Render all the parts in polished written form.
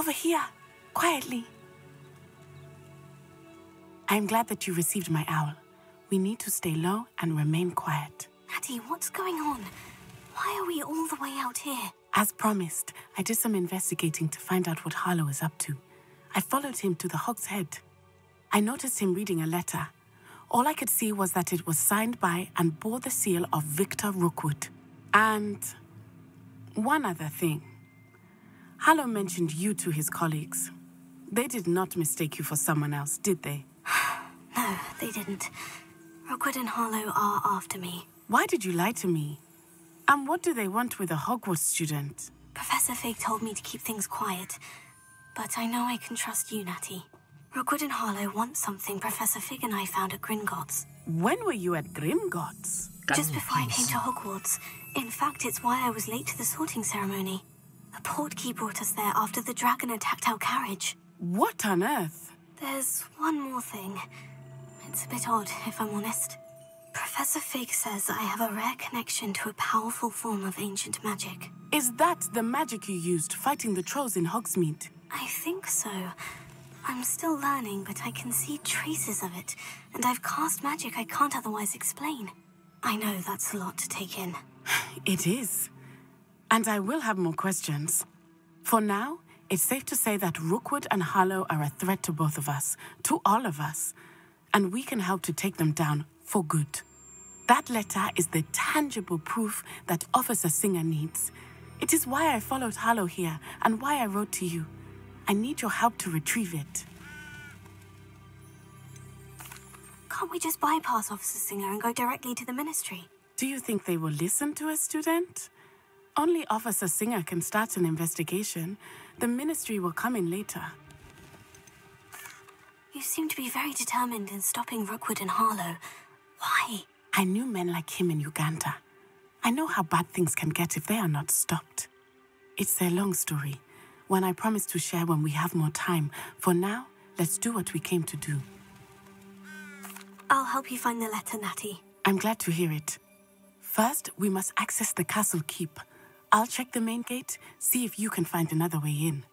Over here, quietly. I'm glad that you received my owl. We need to stay low and remain quiet. Natty, what's going on? Why are we all the way out here? As promised, I did some investigating to find out what Harlow is up to. I followed him to the Hog's Head. I noticed him reading a letter. All I could see was that it was signed by and bore the seal of Victor Rookwood. And one other thing. Harlow mentioned you to his colleagues. They did not mistake you for someone else, did they? No, they didn't. Rookwood and Harlow are after me. Why did you lie to me? And what do they want with a Hogwarts student? Professor Fig told me to keep things quiet, but I know I can trust you, Natty. Rookwood and Harlow want something Professor Fig and I found at Gringotts. When were you at Gringotts? Just before I came to Hogwarts. In fact, it's why I was late to the sorting ceremony. A portkey brought us there after the dragon attacked our carriage. What on earth? There's one more thing. It's a bit odd, if I'm honest. Professor Fig says I have a rare connection to a powerful form of ancient magic. Is that the magic you used fighting the trolls in Hogsmeade? I think so. I'm still learning, but I can see traces of it, and I've cast magic I can't otherwise explain. I know that's a lot to take in. It is. And I will have more questions. For now, it's safe to say that Rookwood and Harlow are a threat to both of us, to all of us, and we can help to take them down for good. That letter is the tangible proof that Officer Singer needs. It is why I followed Harlow here and why I wrote to you. I need your help to retrieve it. Can't we just bypass Officer Singer and go directly to the Ministry? Do you think they will listen to a student? Only Officer Singer can start an investigation. The Ministry will come in later. You seem to be very determined in stopping Rookwood and Harlow. Why? I knew men like him in Uganda. I know how bad things can get if they are not stopped. It's a long story, one I promise to share when we have more time. For now, let's do what we came to do. I'll help you find the letter, Natty. I'm glad to hear it. First, we must access the castle keep. I'll check the main gate, see if you can find another way in.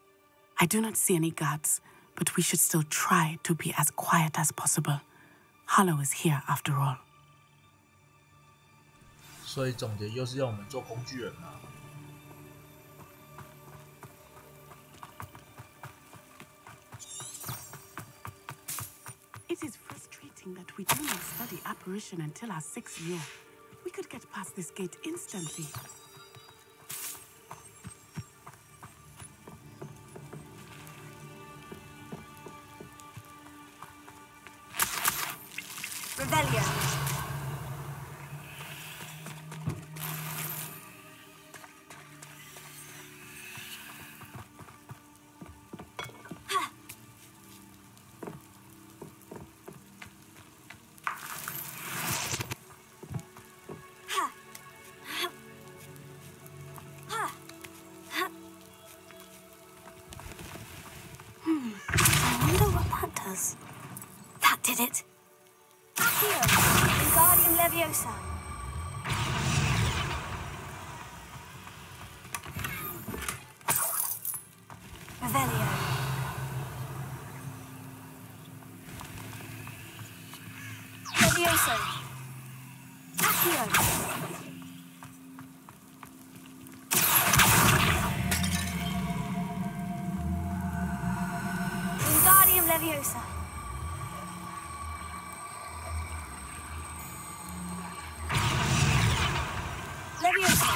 I do not see any guards, but we should still try to be as quiet as possible. Harlow is here after all. 所以总结就是用我们做工具人嘛。It is frustrating that we do not study apparition until our 6th year. We could get past this gate instantly. Revelio. I wonder what that does. That did it. Accio, Wingardium Leviosa. Revelio. Levioso. Accio. Wingardium Leviosa. Leviosa.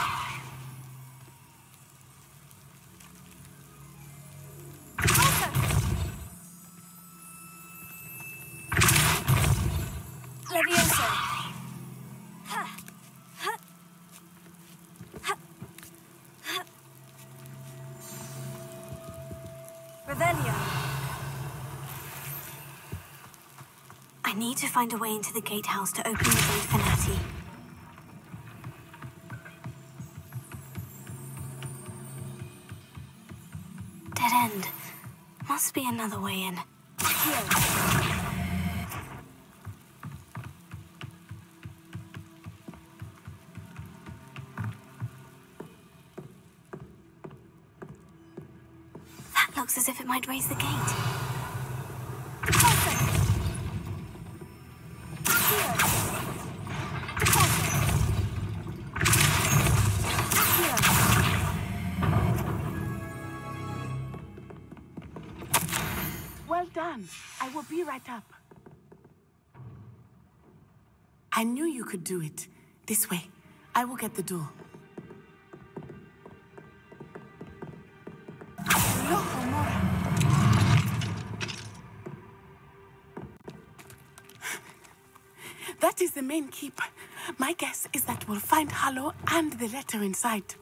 Leviosa. Revelio. I need to find a way into the gatehouse to open the gate for Natty. Dead end. Must be another way in. Here. That That looks as if it might raise the gate. Well done. I will be right up. I knew you could do it. This way. I will get the door. Loco, Mora. That is the main keep. My guess is that we'll find Hollow and the letter inside.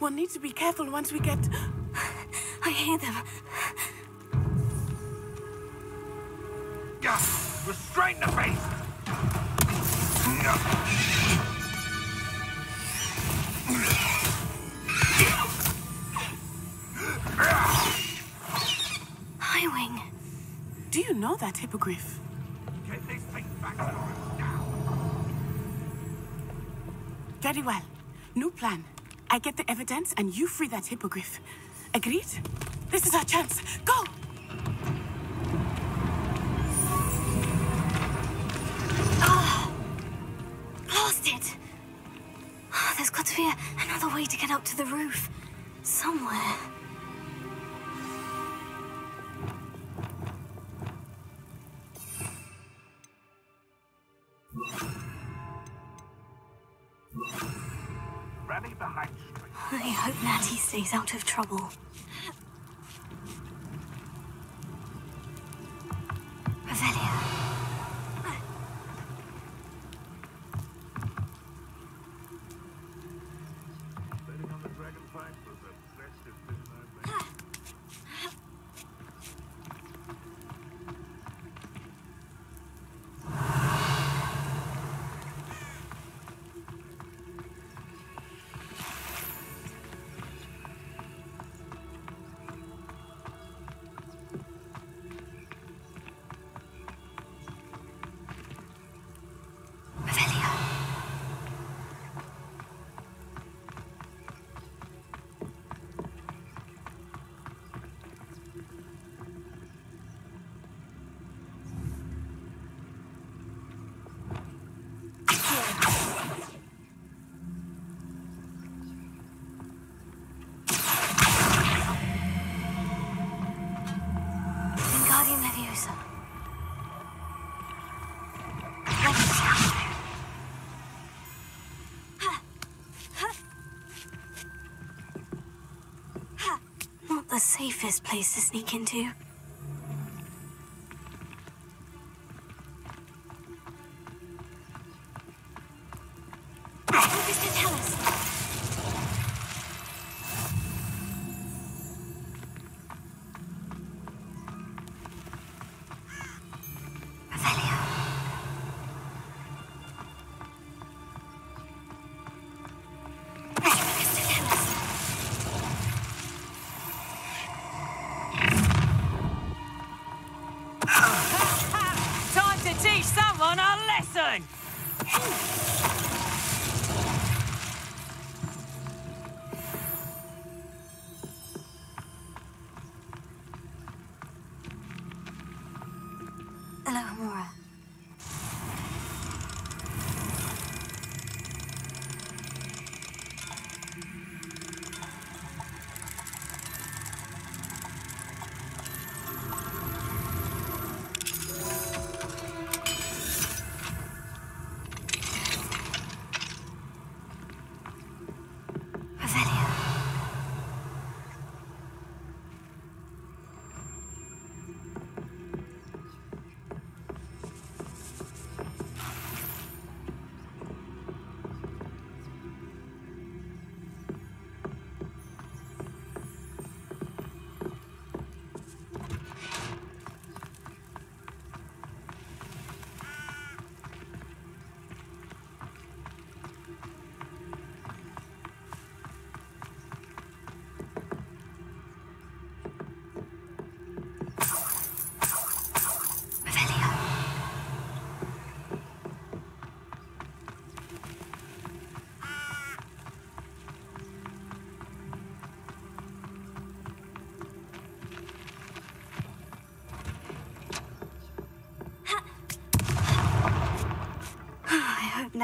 We'll need to be careful once we get... I hear them. Restrain the beast! Highwing. Do you know that hippogriff? Get this thing back to us now! Very well. New plan. I get the evidence and you free that hippogriff. Agreed? This is our chance. Go! Lost it! There's got to be another way to get up to the roof. Somewhere. Rally behind street. I hope Natty stays out of trouble. Revelia. Betting on the dragon fight was a festive midnight. Revelia. Wingardium Leviosa. Not the safest place to sneak into. What does it tell us? Revelia. What does it tell us? Time to teach someone a lesson! Alohomora.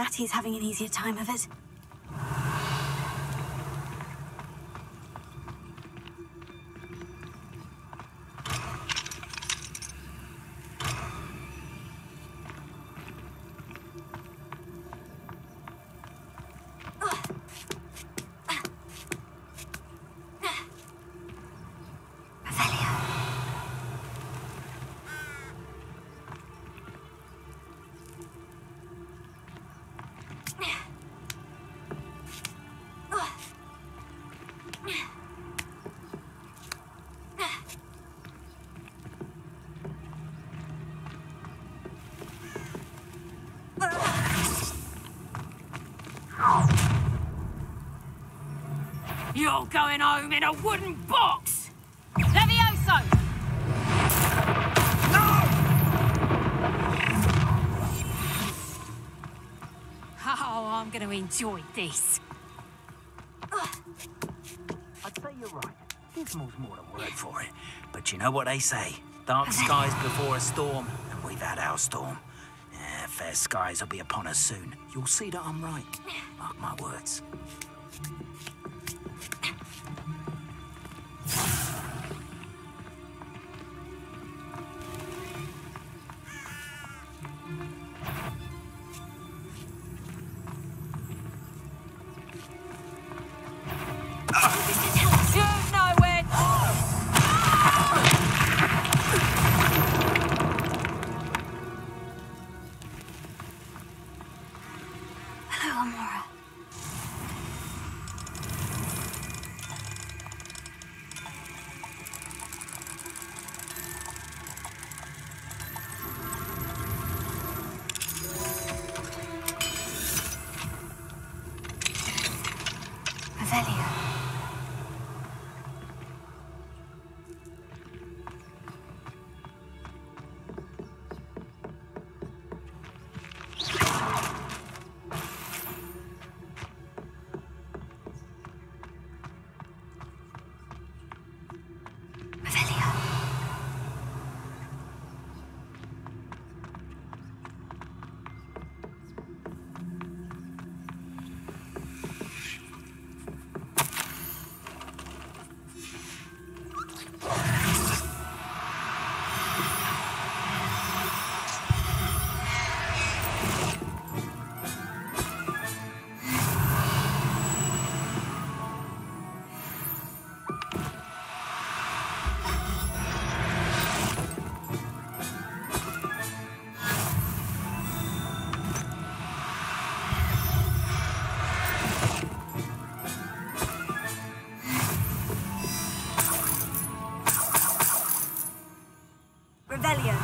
Natty's having an easier time of it. You're going home in a wooden box! Levioso! Oh, I'm going to enjoy this. I'd say you're right. Dismal's more than word for it. But you know what they say? Dark skies before a storm, and we've had our storm. Fair skies will be upon us soon. You'll see that I'm right. Mark my words. You know where... Hello, Amora. Revelio. Revelio. Revelio.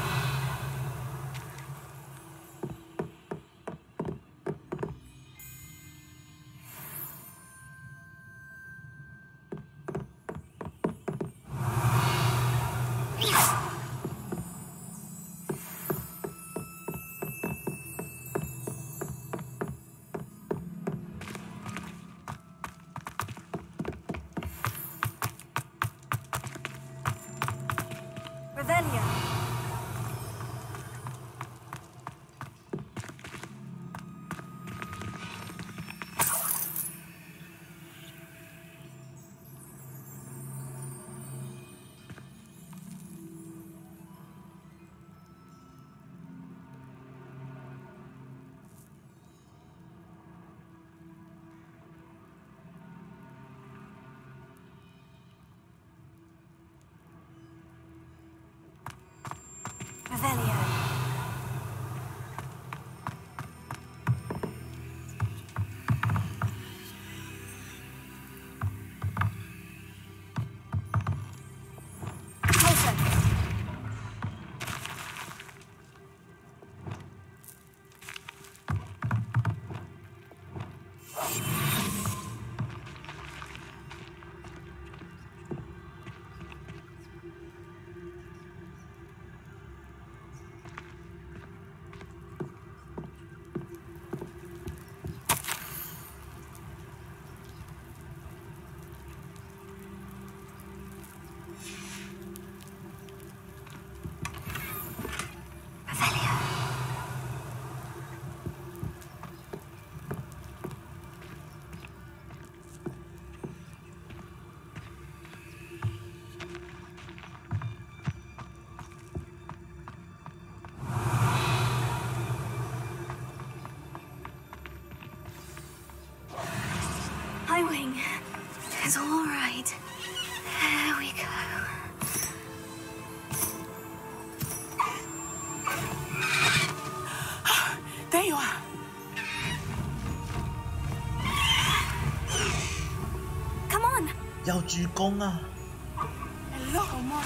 Revelio. It's all right. There we go. There you are. Come on. 要鞠躬啊！ Hello, more.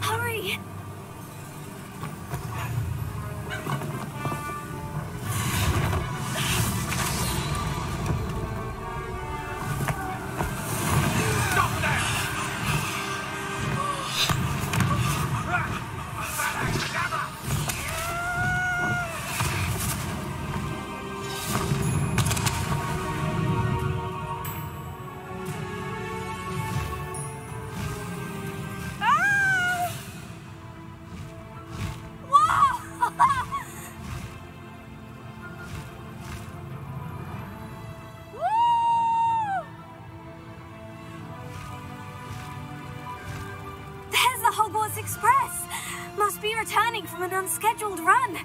Hurry. Hogwarts Express! Must be returning from an unscheduled run.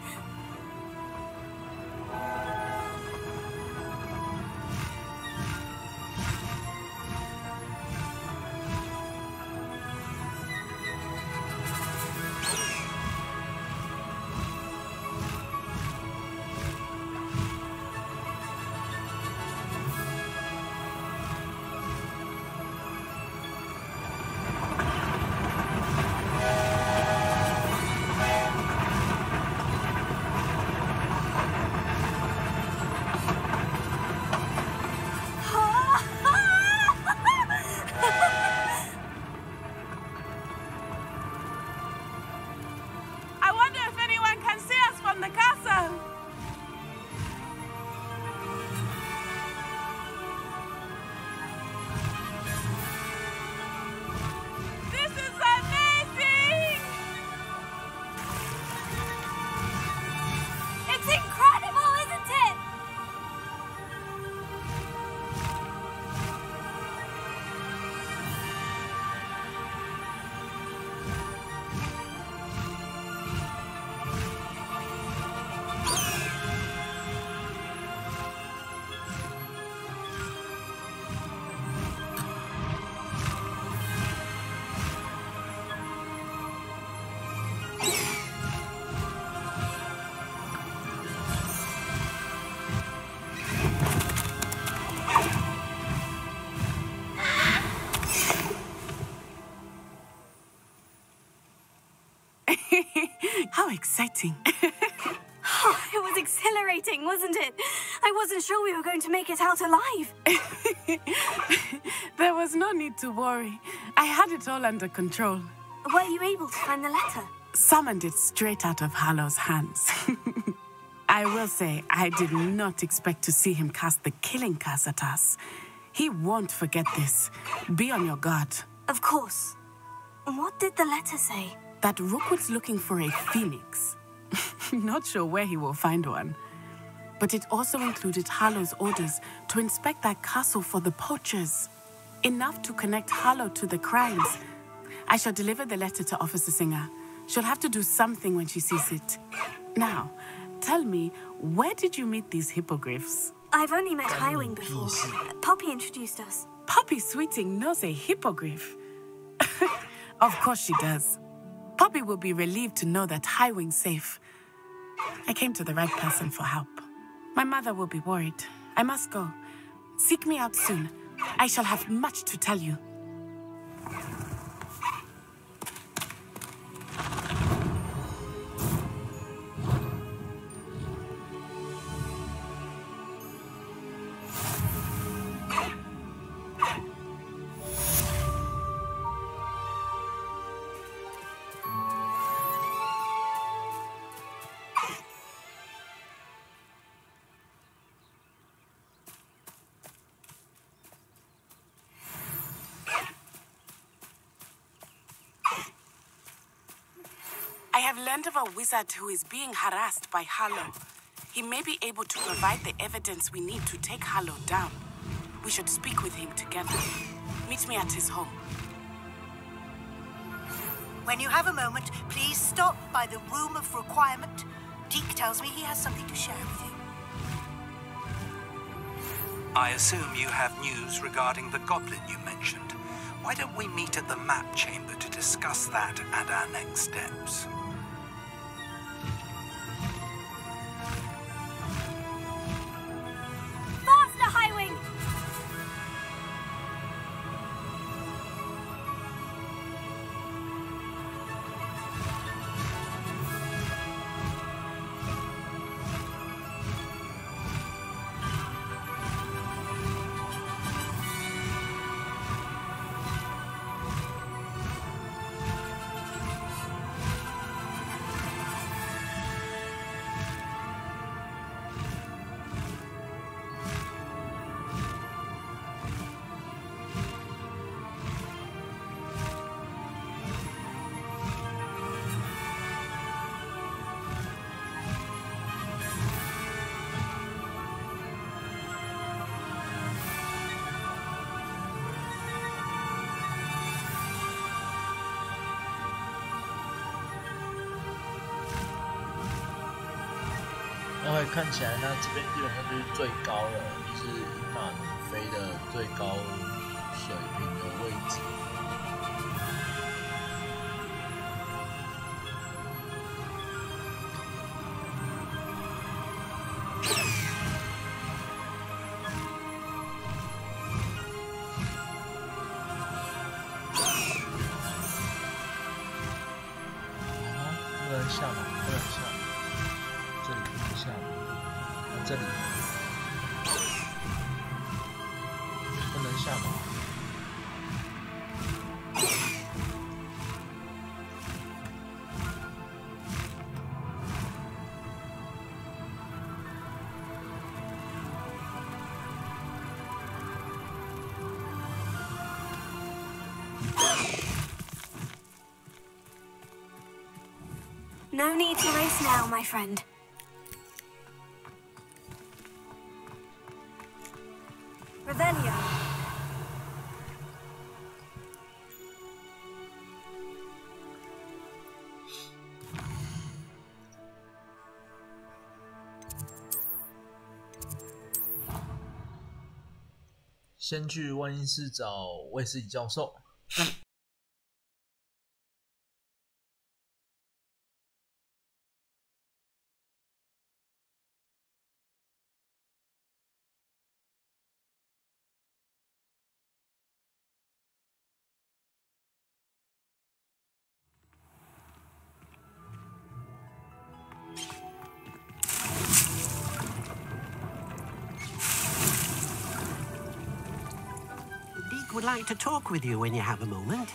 How exciting. Oh, it was exhilarating, wasn't it? I wasn't sure we were going to make it out alive. There was no need to worry. I had it all under control. Were you able to find the letter? Summoned it straight out of Hallow's hands. I will say, I did not expect to see him cast the killing curse at us. He won't forget this. Be on your guard. Of course. What did the letter say? That Rookwood's looking for a phoenix. Not sure where he will find one. But it also included Hallow's orders to inspect that castle for the poachers. Enough to connect Hallow to the crimes. I shall deliver the letter to Officer Singer. She'll have to do something when she sees it. Now, tell me, where did you meet these hippogriffs? I've only met Highwing before. Poppy introduced us. Poppy Sweeting knows a hippogriff. Of course she does. Poppy will be relieved to know that Highwing's safe. I came to the right person for help. My mother will be worried. I must go. Seek me out soon. I shall have much to tell you. I have learned of a wizard who is being harassed by Hallow. He may be able to provide the evidence we need to take Hallow down. We should speak with him together. Meet me at his home. When you have a moment, please stop by the Room of Requirement. Deke tells me he has something to share with you. I assume you have news regarding the goblin you mentioned. Why don't we meet at the map chamber to discuss that and our next steps? Faster, Highwing!看起来，那这边基本上就是最高了，就是银马努飞的最高水平的位置。不能下吗？不能下。这里不能下吗？这里不能下吗？No need to race now, my friend. Revelio. 先去万应室找卫斯理教授。Would like to talk with you when you have a moment.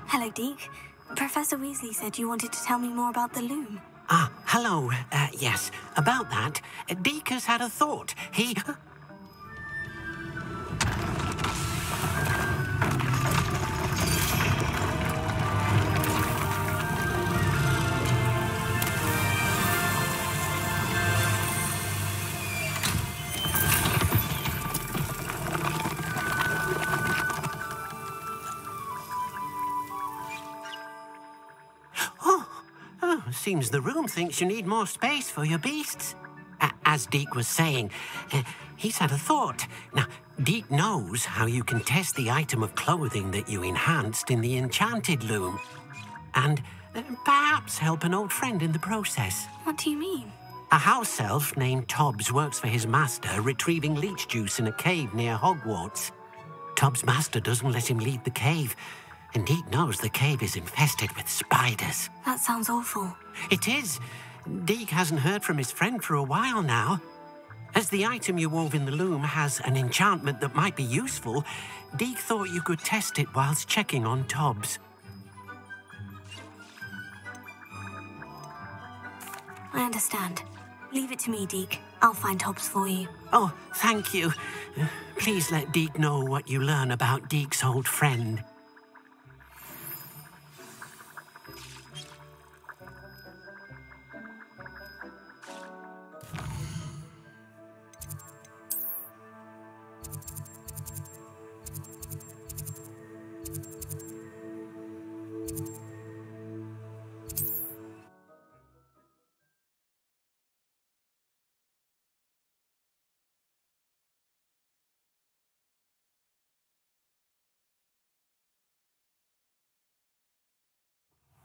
Hello, Deke. Professor Weasley said you wanted to tell me more about the loom. Ah, hello. Yes, about that. Deke has had a thought. He... seems the room thinks you need more space for your beasts. As Deke was saying, he's had a thought. Now, Deke knows how you can test the item of clothing that you enhanced in the enchanted loom. And perhaps help an old friend in the process. What do you mean? A house elf named Tobbs works for his master, retrieving leech juice in a cave near Hogwarts. Tobbs' master doesn't let him leave the cave, and Deke knows the cave is infested with spiders. That sounds awful. It is. Deke hasn't heard from his friend for a while now. As the item you wove in the loom has an enchantment that might be useful, Deke thought you could test it whilst checking on Tobbs. I understand. Leave it to me, Deke. I'll find Tobbs for you. Oh, thank you. Please let Deke know what you learn about Deke's old friend.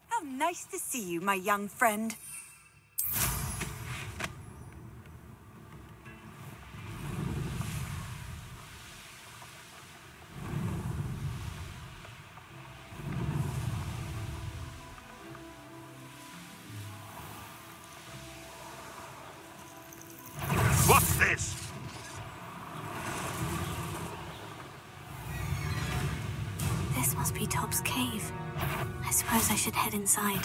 How nice to see you, my young friend. What's this? This must be Tobbs' cave. I suppose I should head inside.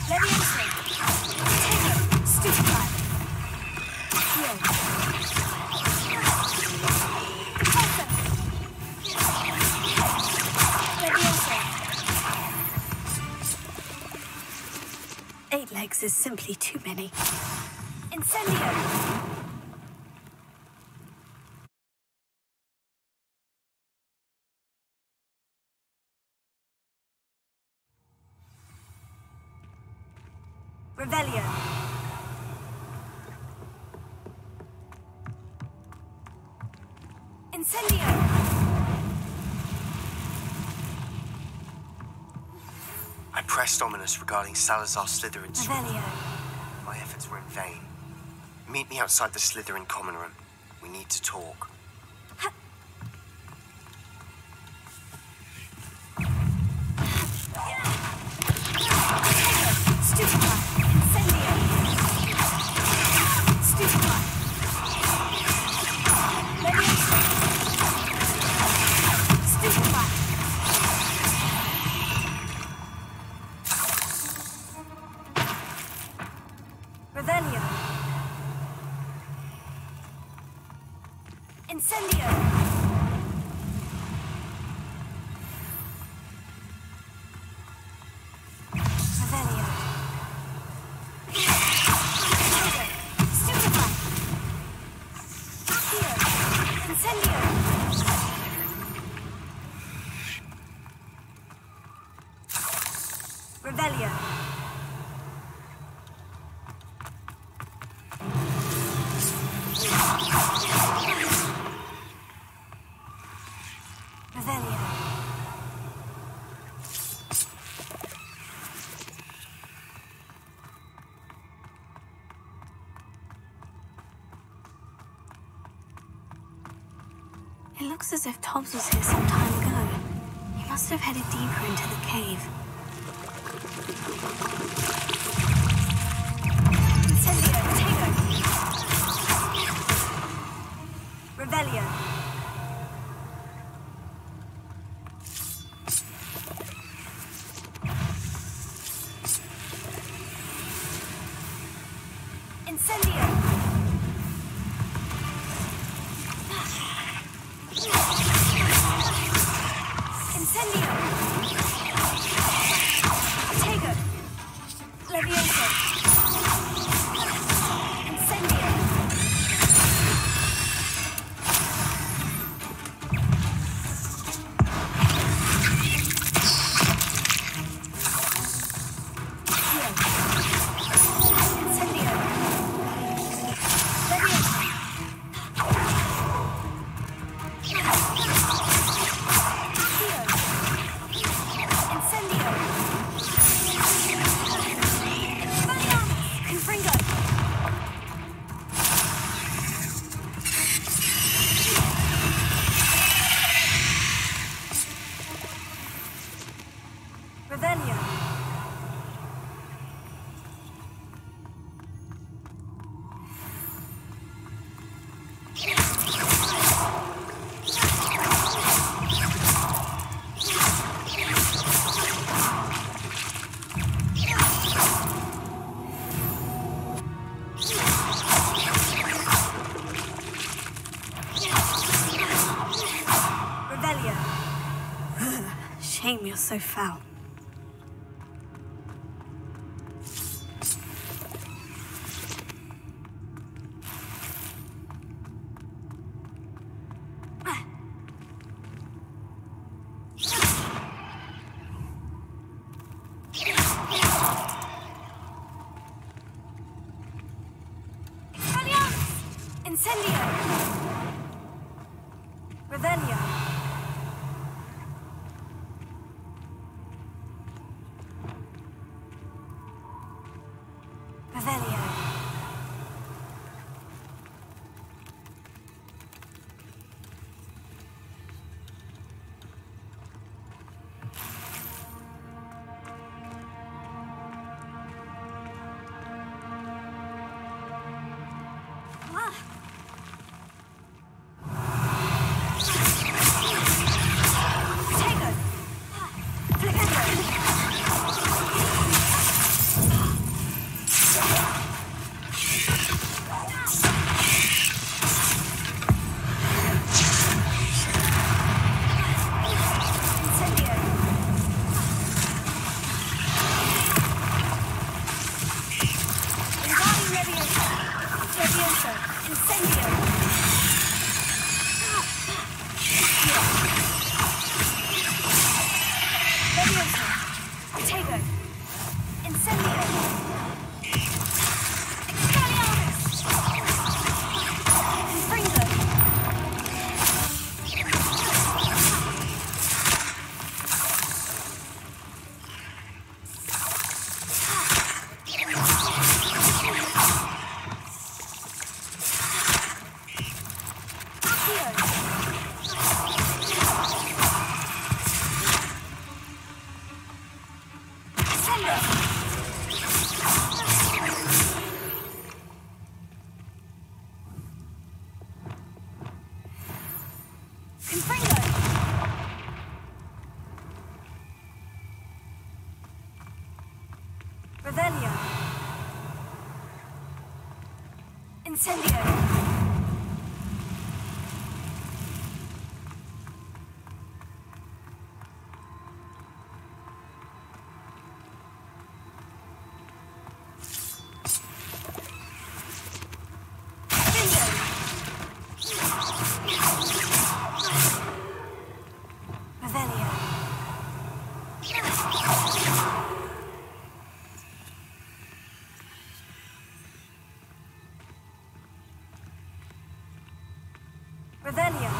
Leviosa! Taylor! Stupefy! Heal! Elsa! Leviosa! 8 legs is simply too many. Incendio! Revelio. Incendio. I pressed ominous regarding Salazar Slytherin's Revelio. My efforts were in vain. Meet me outside the Slytherin common room. We need to talk. Stupefy. Incendio. Stupefy. Leviosa. Stupefy. Revelio. Incendio. Revelio. Stupefy. Here. Incendio. Revelio. Revelio. It looks as if Tobbs was here some time ago. He must have headed deeper into the cave. Incendio. Taylor. Revelio. Incendio. Incendio. Taylor. Leviosa. Incendio. shame you're so foul. Incendio! Revelio! Revelio! Revelio! Incendio! Revelio!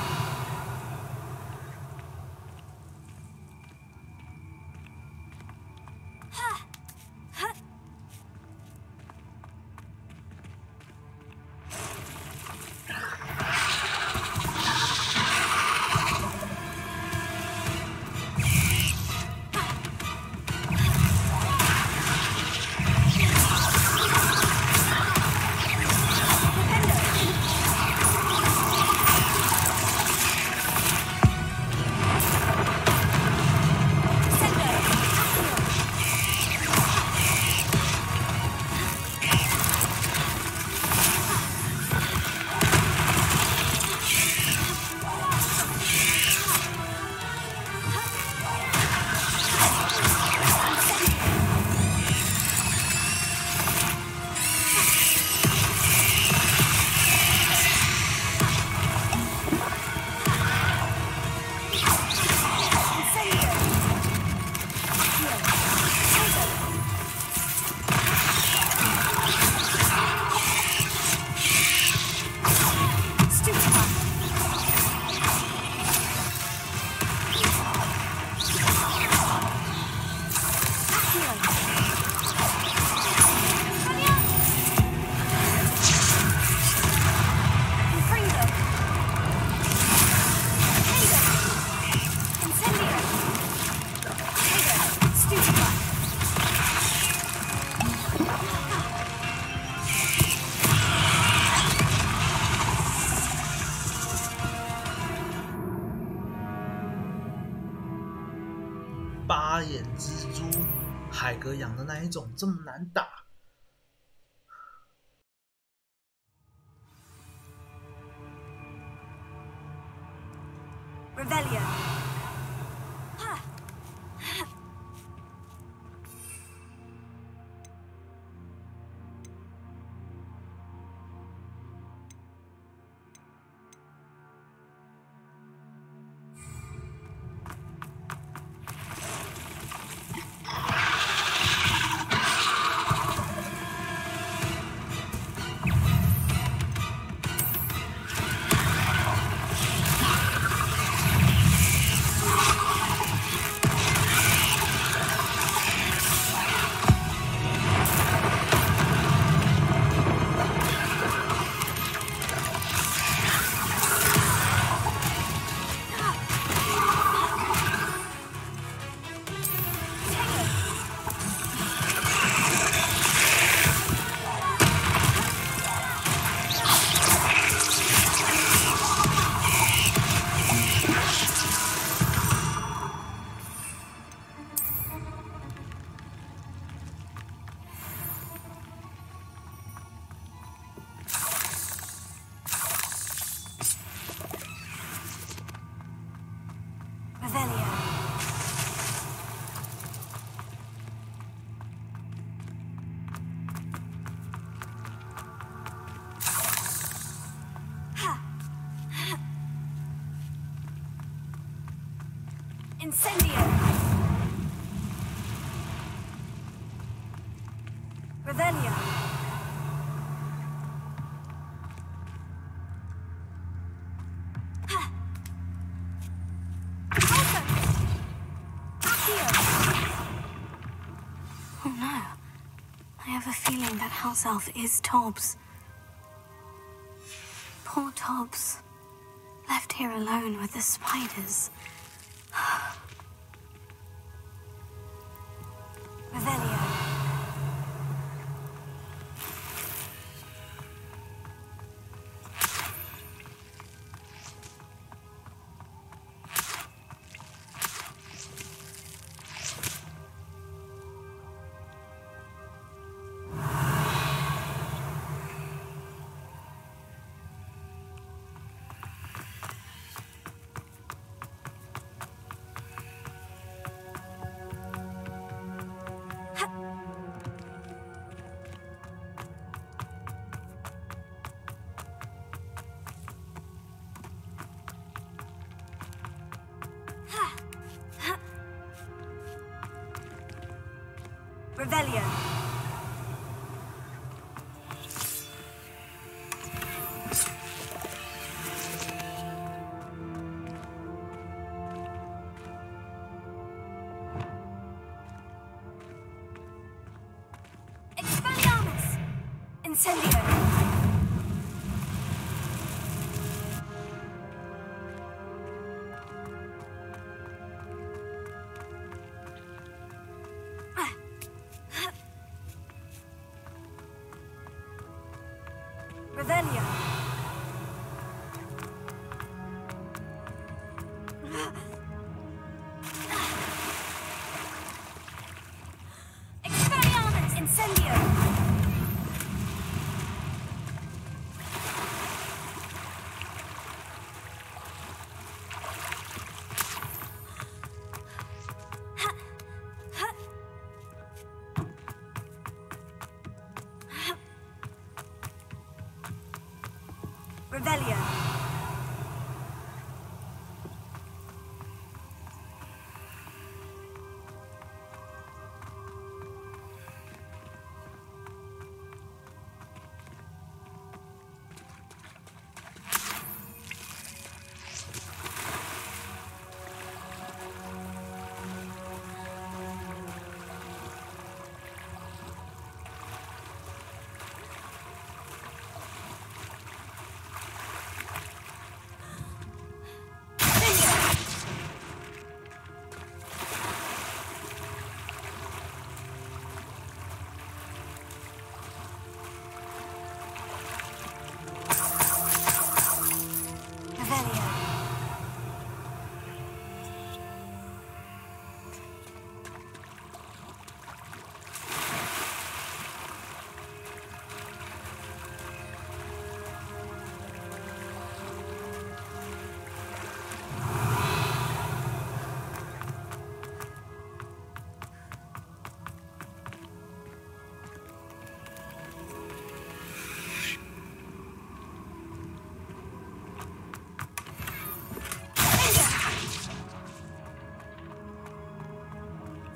八眼蜘蛛，海格养的那一种，这么难打。Revelio! Incendio. Revelio. Oh no. I have a feeling that house elf is Tobbs. Poor Tobbs. Left here alone with the spiders. Revelio. Revelio. Expelliarmus! Incendio. Revelio. Expelliarmus! Incendio. Revelio.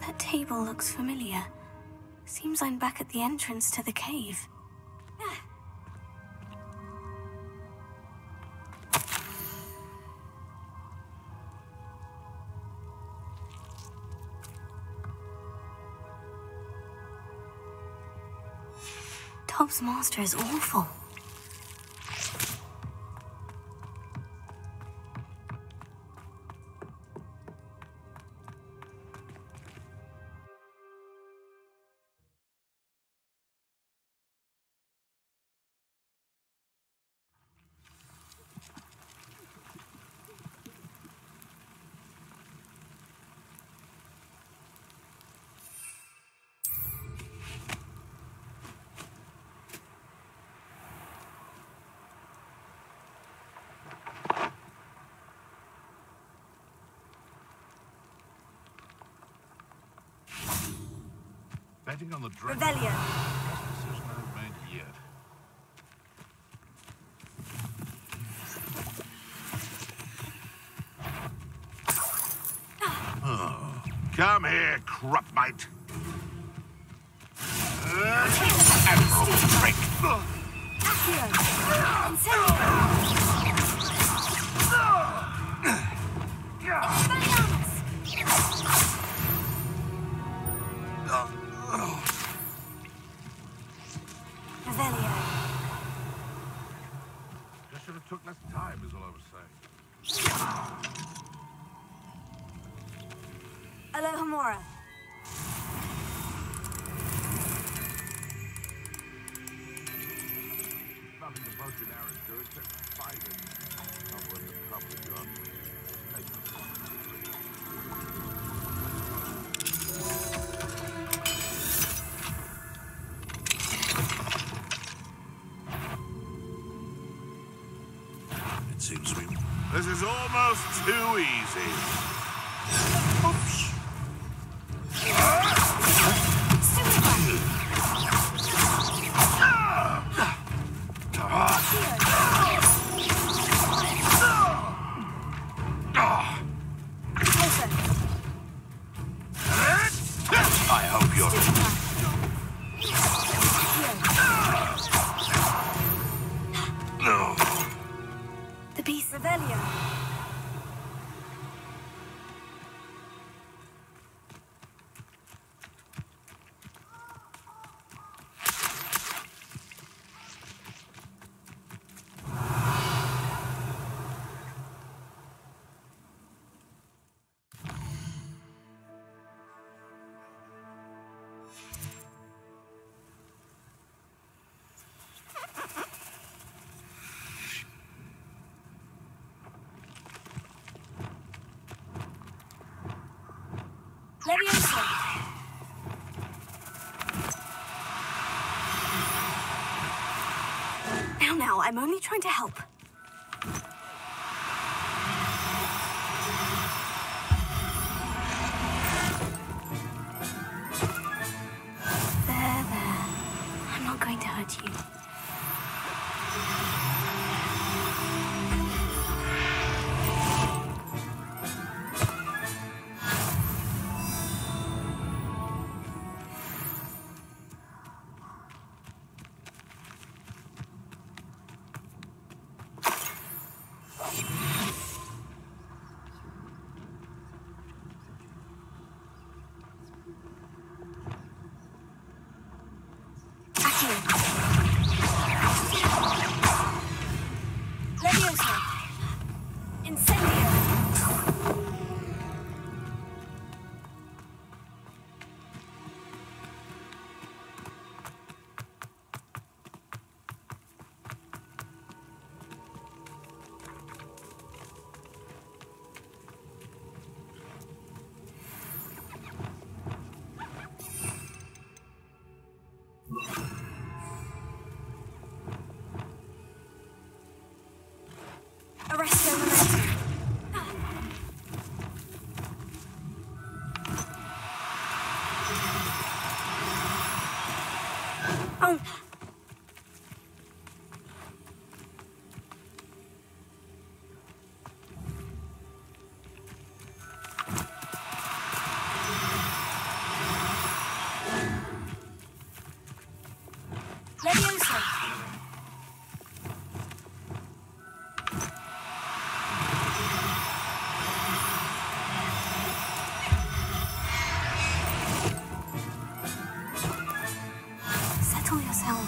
That table looks familiar. Seems I'm back at the entrance to the cave. Tobbs' master is awful. Betting on the dragon. Revelio. Decision hasn't made yet. Come here, crupmate. Admirable trick. Just should have took less time, is all I was saying. Alohomora. Nothing the broken arrows do except fighting. Cover in the trouble if you ask me. Take the It seems we... This is almost too easy. Oops. I hope you're... No. The beast. Revelio. Leviosa. Now, I'm only trying to help. There. I'm not going to hurt you. Leviosa. Incendio. Arresto momentum. Oh. Leviosa. Settle yourself.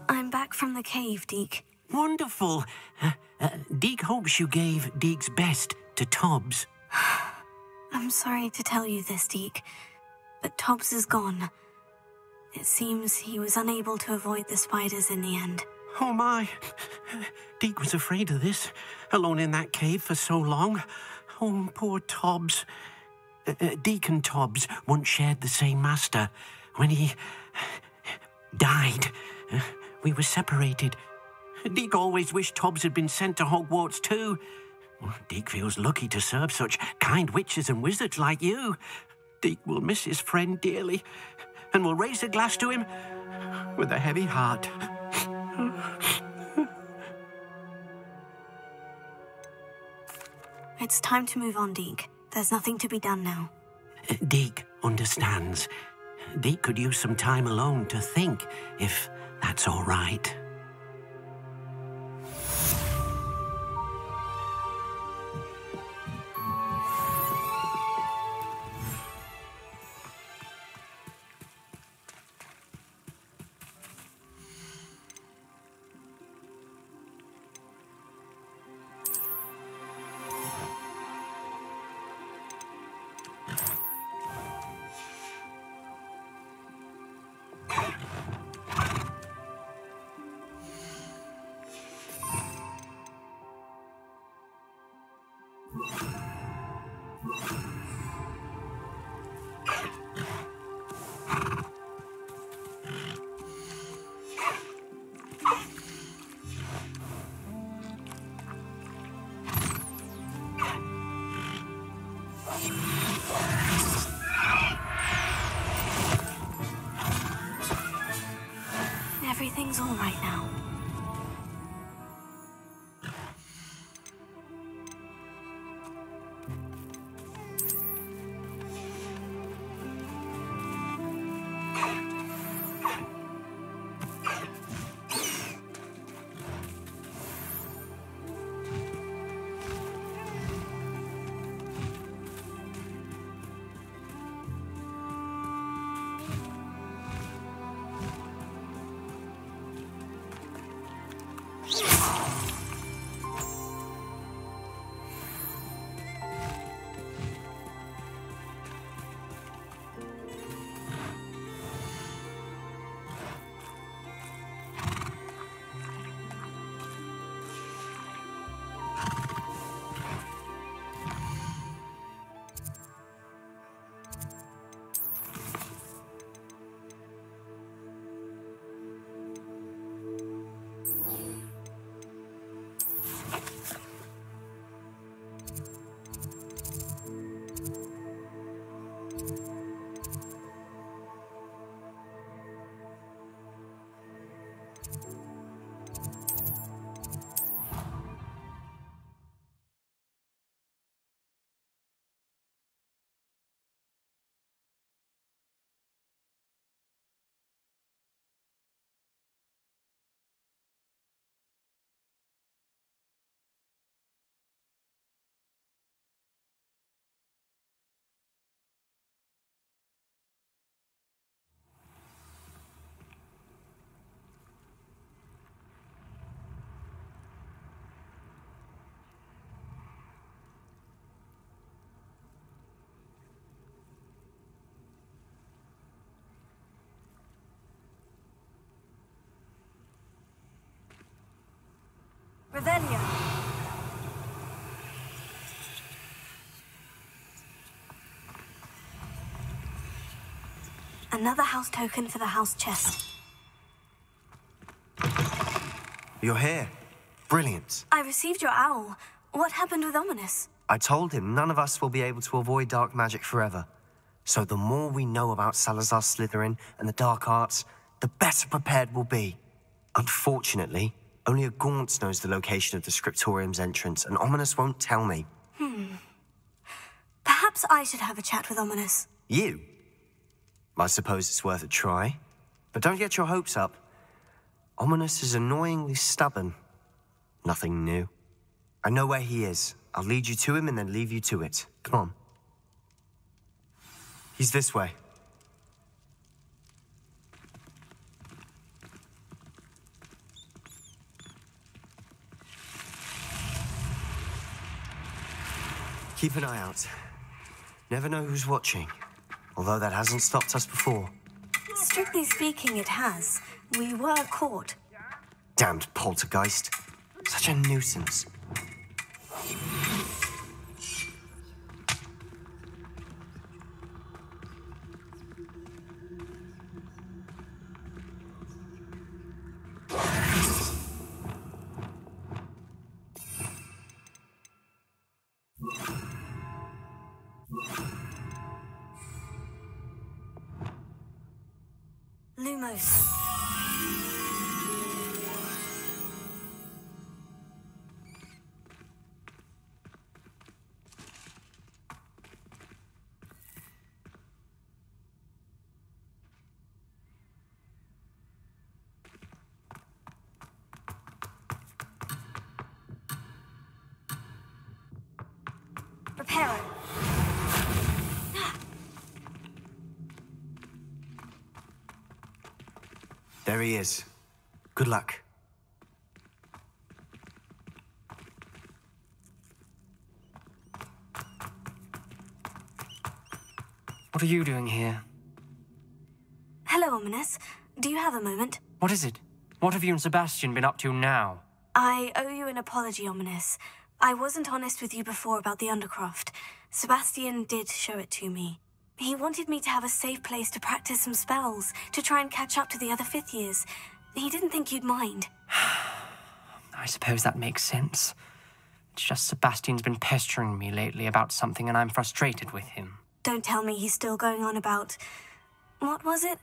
I'm back from the cave, Deke. Wonderful. Deke hopes you gave Deke's best to Tobbs. I'm sorry to tell you this, Deke, but Tobbs is gone. It seems he was unable to avoid the spiders in the end. Oh my. Deke was afraid of this, alone in that cave for so long. Oh, poor Tobbs. Deke and Tobbs once shared the same master. When he died, we were separated. Deke always wished Tobbs had been sent to Hogwarts too. Deke feels lucky to serve such kind witches and wizards like you. Deke will miss his friend dearly, and will raise a glass to him with a heavy heart. It's time to move on, Deke. There's nothing to be done now. Deke understands. Deke could use some time alone to think, if that's all right. Everything's all right now. Revelio. Another house token for the house chest. You're here. Brilliant. I received your owl. What happened with Ominous? I told him none of us will be able to avoid dark magic forever. So the more we know about Salazar Slytherin and the dark arts, the better prepared we'll be. Unfortunately, only a Gaunt knows the location of the Scriptorium's entrance, and Ominous won't tell me. Perhaps I should have a chat with Ominous. You? I suppose it's worth a try. But don't get your hopes up. Ominous is annoyingly stubborn. Nothing new. I know where he is. I'll lead you to him and then leave you to it. Come on. He's this way. Keep an eye out. Never know who's watching, although that hasn't stopped us before. Strictly speaking, it has. We were caught. Damned poltergeist. Such a nuisance. Lumos. Reparo. There he is. Good luck. What are you doing here? Hello, Ominous. Do you have a moment? What is it? What have you and Sebastian been up to now? I owe you an apology, Ominous. I wasn't honest with you before about the Undercroft. Sebastian did show it to me. He wanted me to have a safe place to practice some spells, to try and catch up to the other 5th years. He didn't think you'd mind. I suppose that makes sense. It's just Sebastian's been pestering me lately about something and I'm frustrated with him. Don't tell me he's still going on about... What was it?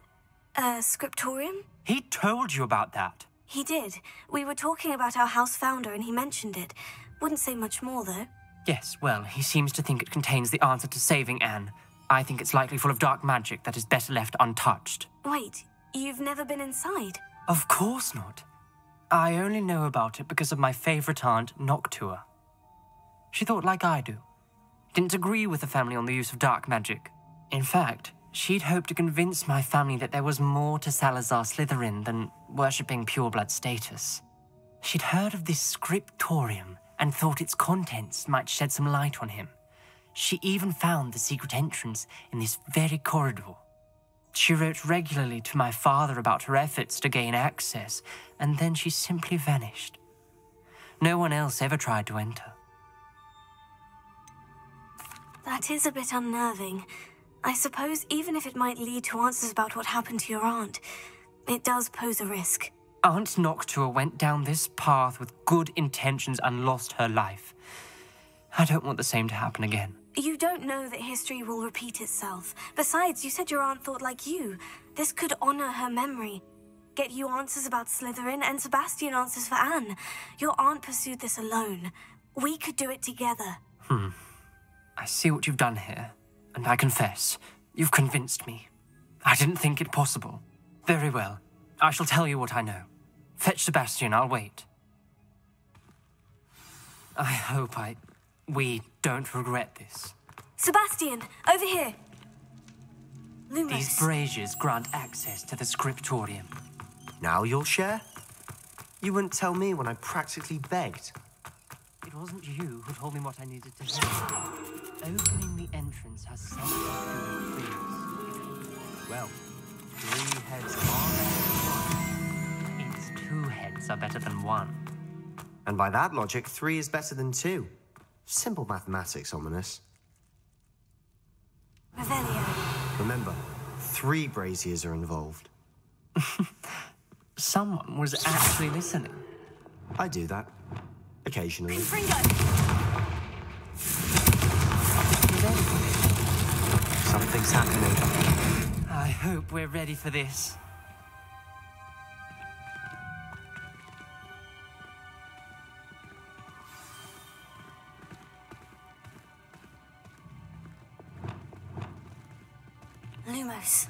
A scriptorium? He told you about that? He did. We were talking about our house founder and he mentioned it. Wouldn't say much more, though. Yes, well, he seems to think it contains the answer to saving Anne. I think it's likely full of dark magic that is better left untouched. Wait, you've never been inside? Of course not. I only know about it because of my favorite aunt, Noctua. She thought like I do. Didn't agree with the family on the use of dark magic. In fact, she'd hoped to convince my family that there was more to Salazar Slytherin than worshipping pureblood status. She'd heard of this scriptorium and thought its contents might shed some light on him. She even found the secret entrance in this very corridor. She wrote regularly to my father about her efforts to gain access, and then she simply vanished. No one else ever tried to enter. That is a bit unnerving. I suppose even if it might lead to answers about what happened to your aunt, it does pose a risk. Aunt Noctua went down this path with good intentions and lost her life. I don't want the same to happen again. You don't know that history will repeat itself. Besides, you said your aunt thought like you. This could honor her memory. Get you answers about Slytherin and Sebastian answers for Anne. Your aunt pursued this alone. We could do it together. I see what you've done here, and I confess, you've convinced me. I didn't think it possible. Very well. I shall tell you what I know. Fetch Sebastian, I'll wait. I hope we don't regret this. Sebastian, over here. Lumos. These braziers grant access to the scriptorium. Now you'll share? You wouldn't tell me when I practically begged. It wasn't you who told me what I needed to hear. Opening the entrance has something to do with trees. Well, 3 heads are better than 1. It's 2 heads are better than 1. And by that logic, 3 is better than 2. Simple mathematics, Ominous. Revelio. Remember, 3 braziers are involved. Someone was actually listening. I do that. Occasionally. Fringo. Something's happening. I hope we're ready for this. Lumos.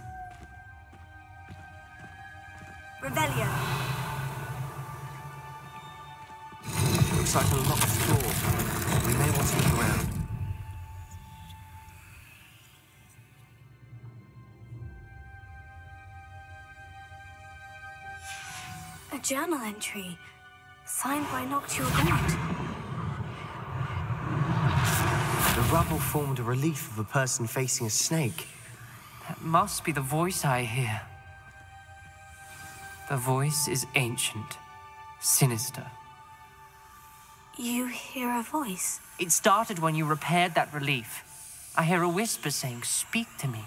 Revelio. Looks like a locked door. We may want to look around. A journal entry, signed by Noctua Gaunt. The rubble formed a relief of a person facing a snake. That must be the voice I hear. The voice is ancient, sinister. You hear a voice? It started when you repaired that relief. I hear a whisper saying, "Speak to me."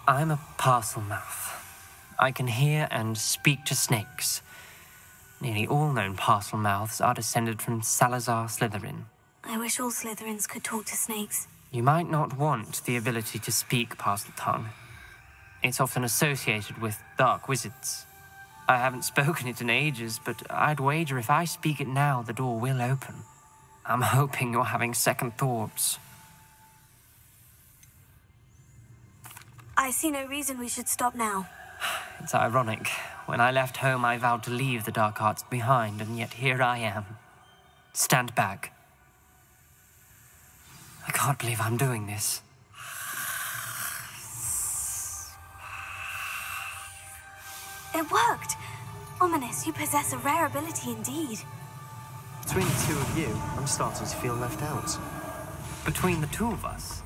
I'm a parcel mouth. I can hear and speak to snakes. Nearly all known parcel mouths are descended from Salazar Slytherin. I wish all Slytherins could talk to snakes. You might not want the ability to speak parcel tongue. It's often associated with dark wizards. I haven't spoken it in ages, but I'd wager if I speak it now, the door will open. I'm hoping you're having second thoughts. I see no reason we should stop now. It's ironic. When I left home, I vowed to leave the dark arts behind, and yet here I am. Stand back. I can't believe I'm doing this. It worked! Ominous, you possess a rare ability indeed. Between the two of you, I'm starting to feel left out. Between the two of us?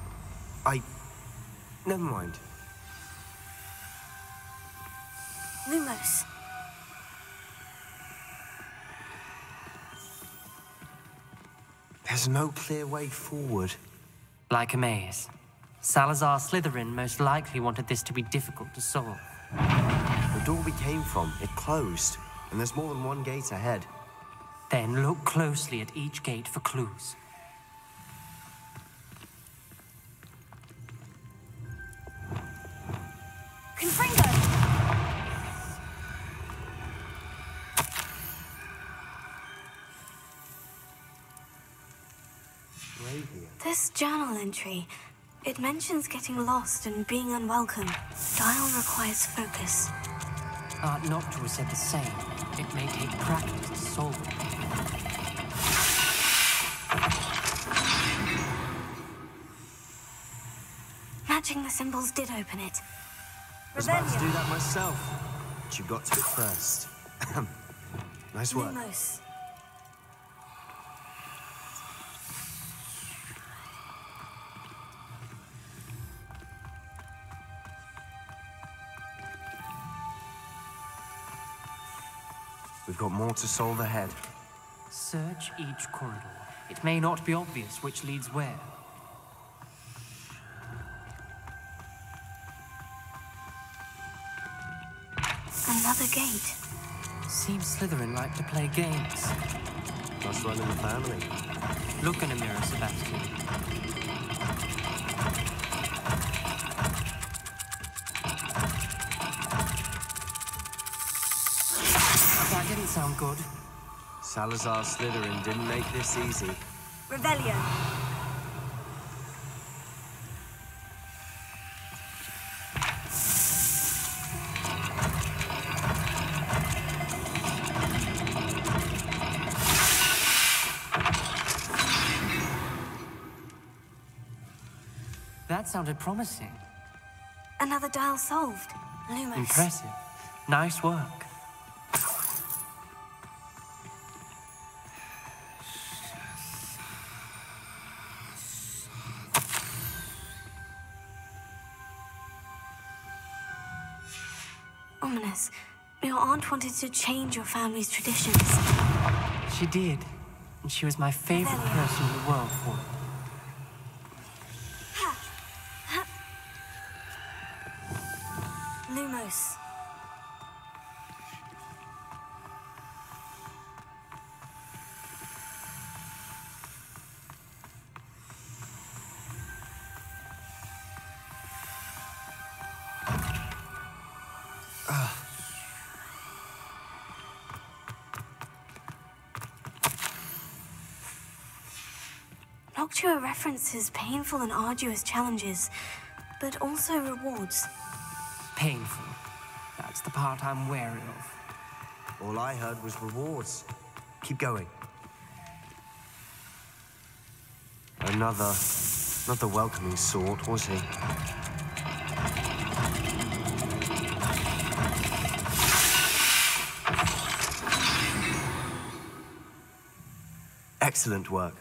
Never mind. Lumos. There's no clear way forward. Like a maze. Salazar Slytherin most likely wanted this to be difficult to solve. The door we came from, it closed, and there's more than one gate ahead. Then look closely at each gate for clues. Confringo! This journal entry, it mentions getting lost and being unwelcome. Dial requires focus. Noctua said the same. It may take practice to solve it. Matching the symbols did open it. I was about to do that myself, but you got to it first. Nice work. Lumos. We've got more to solve ahead. Search each corridor. It may not be obvious which leads where. Another gate. Seems Slytherin like to play games. Must run in the family. Look in a mirror, Sebastian. That didn't sound good. Salazar Slytherin didn't make this easy. Revelio. That sounded promising. Another dial solved. Lumos. Impressive. Nice work. Ominous, your aunt wanted to change your family's traditions. She did. And she was my favorite person in the world for it. Lumos. Noctua references painful and arduous challenges, but also rewards. Painful. That's the part I'm wary of. All I heard was rewards. Keep going. Not the welcoming sort, was he? Excellent work.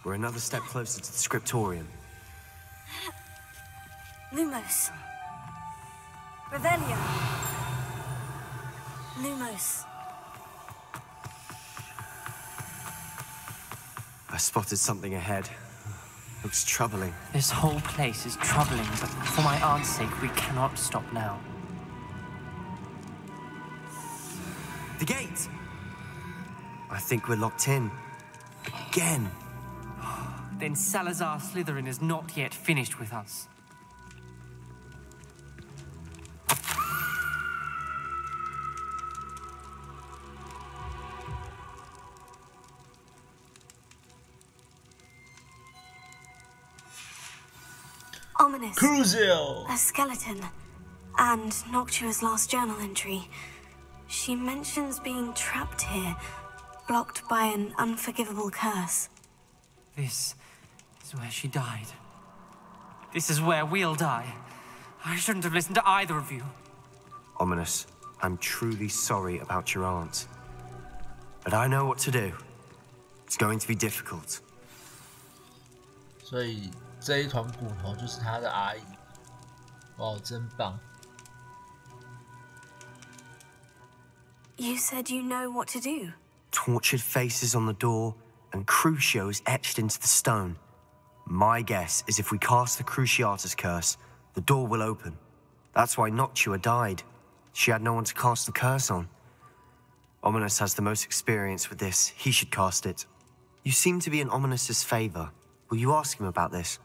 We're another step closer to the scriptorium. Lumos. Revelio. Lumos. I spotted something ahead. Looks troubling. This whole place is troubling, but for my aunt's sake, we cannot stop now. The gate! I think we're locked in. Again. Then Salazar Slytherin is not yet finished with us. Ominous. Crucio! A skeleton. And Noctua's last journal entry. She mentions being trapped here, blocked by an unforgivable curse. This is where she died. This is where we'll die. I shouldn't have listened to either of you. Ominous, I'm truly sorry about your aunt. But I know what to do. It's going to be difficult. 所以这一团骨头就是他的阿姨。哦，真棒。You said you know what to do. Tortured faces on the door and Crucios etched into the stone. My guess is if we cast the Cruciatus curse, the door will open. That's why Noctua died. She had no one to cast the curse on. Ominous has the most experience with this. He should cast it. You seem to be in Ominous's favor. Will you ask him about this?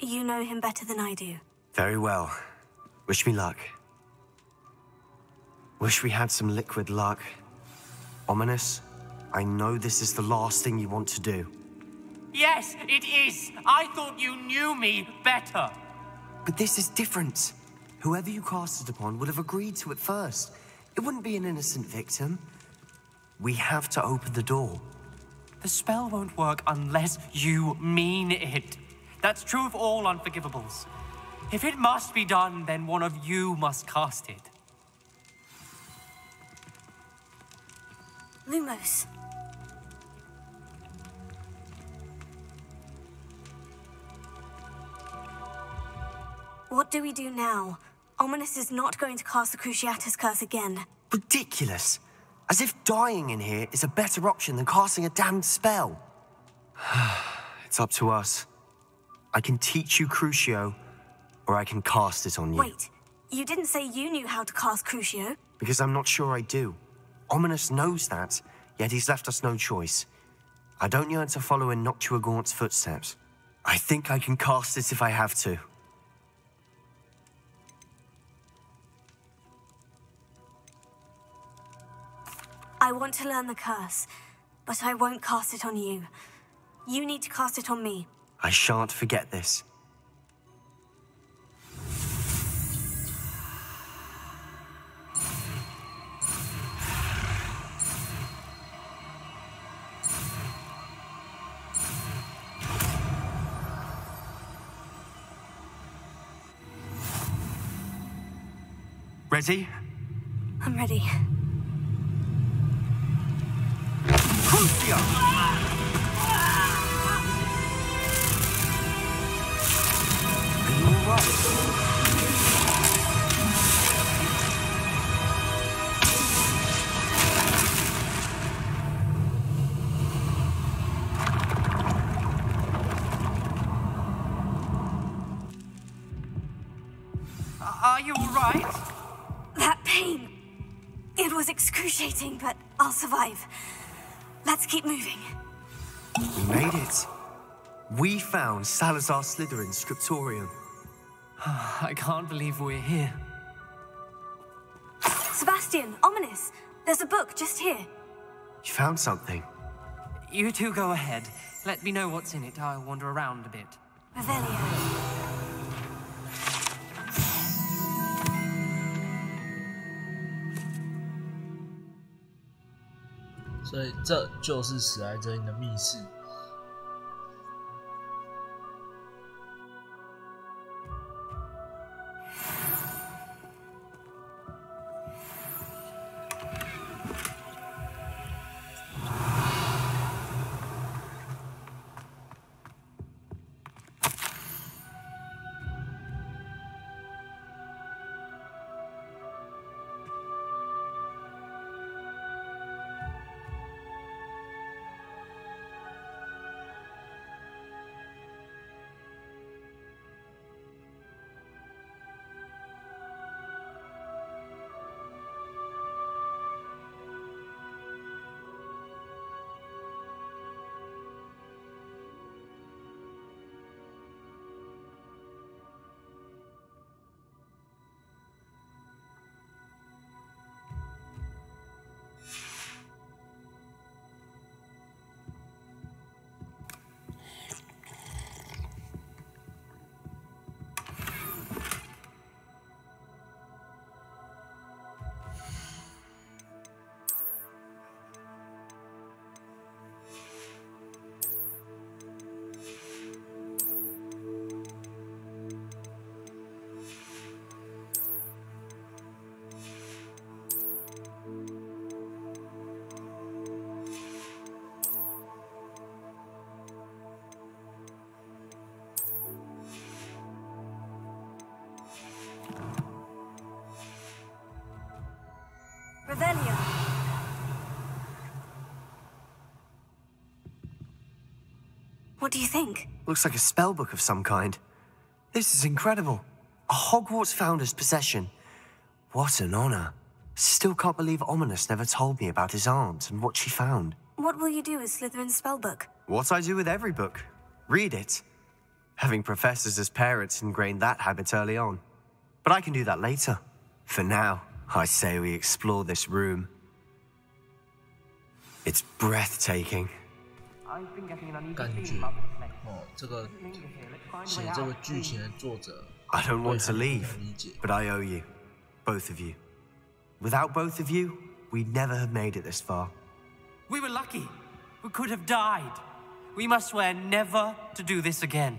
You know him better than I do. Very well. Wish me luck. Wish we had some liquid luck. Ominous, I know this is the last thing you want to do. Yes, it is. I thought you knew me better. But this is different. Whoever you cast it upon would have agreed to it first. It wouldn't be an innocent victim. We have to open the door. The spell won't work unless you mean it. That's true of all unforgivables. If it must be done, then one of you must cast it. Lumos. What do we do now? Ominous is not going to cast the Cruciatus curse again. Ridiculous. As if dying in here is a better option than casting a damned spell. It's up to us. I can teach you Crucio, or I can cast it on you. Wait, you didn't say you knew how to cast Crucio? Because I'm not sure I do. Ominous knows that, yet he's left us no choice. I don't yearn to follow in Noctua Gaunt's footsteps. I think I can cast it if I have to. I want to learn the curse, but I won't cast it on you. You need to cast it on me. I shan't forget this. Ready? I'm ready. Crucio! Are you all right? Are you all right? That pain. It was excruciating, but I'll survive. Let's keep moving. We made it. We found Salazar Slytherin's scriptorium. I can't believe we're here. Sebastian, Ominous, there's a book just here. You found something. You two go ahead. Let me know what's in it. I'll wander around a bit. Revelio. 所以这就是史莱哲林的密室。Revelio. What do you think? Looks like a spellbook of some kind. This is incredible. A Hogwarts founder's possession. What an honor. Still can't believe Ominous never told me about his aunt and what she found. What will you do with Slytherin's spellbook? What I do with every book. Read it. Having professors as parents ingrained that habit early on. But I can do that later. For now, I say we explore this room. It's breathtaking. 感觉这个写这个剧情的作者 I don't want to leave, but I owe you. Both of you. Without both of you, we'd never have made it this far. We were lucky. We could have died. We must swear never to do this again.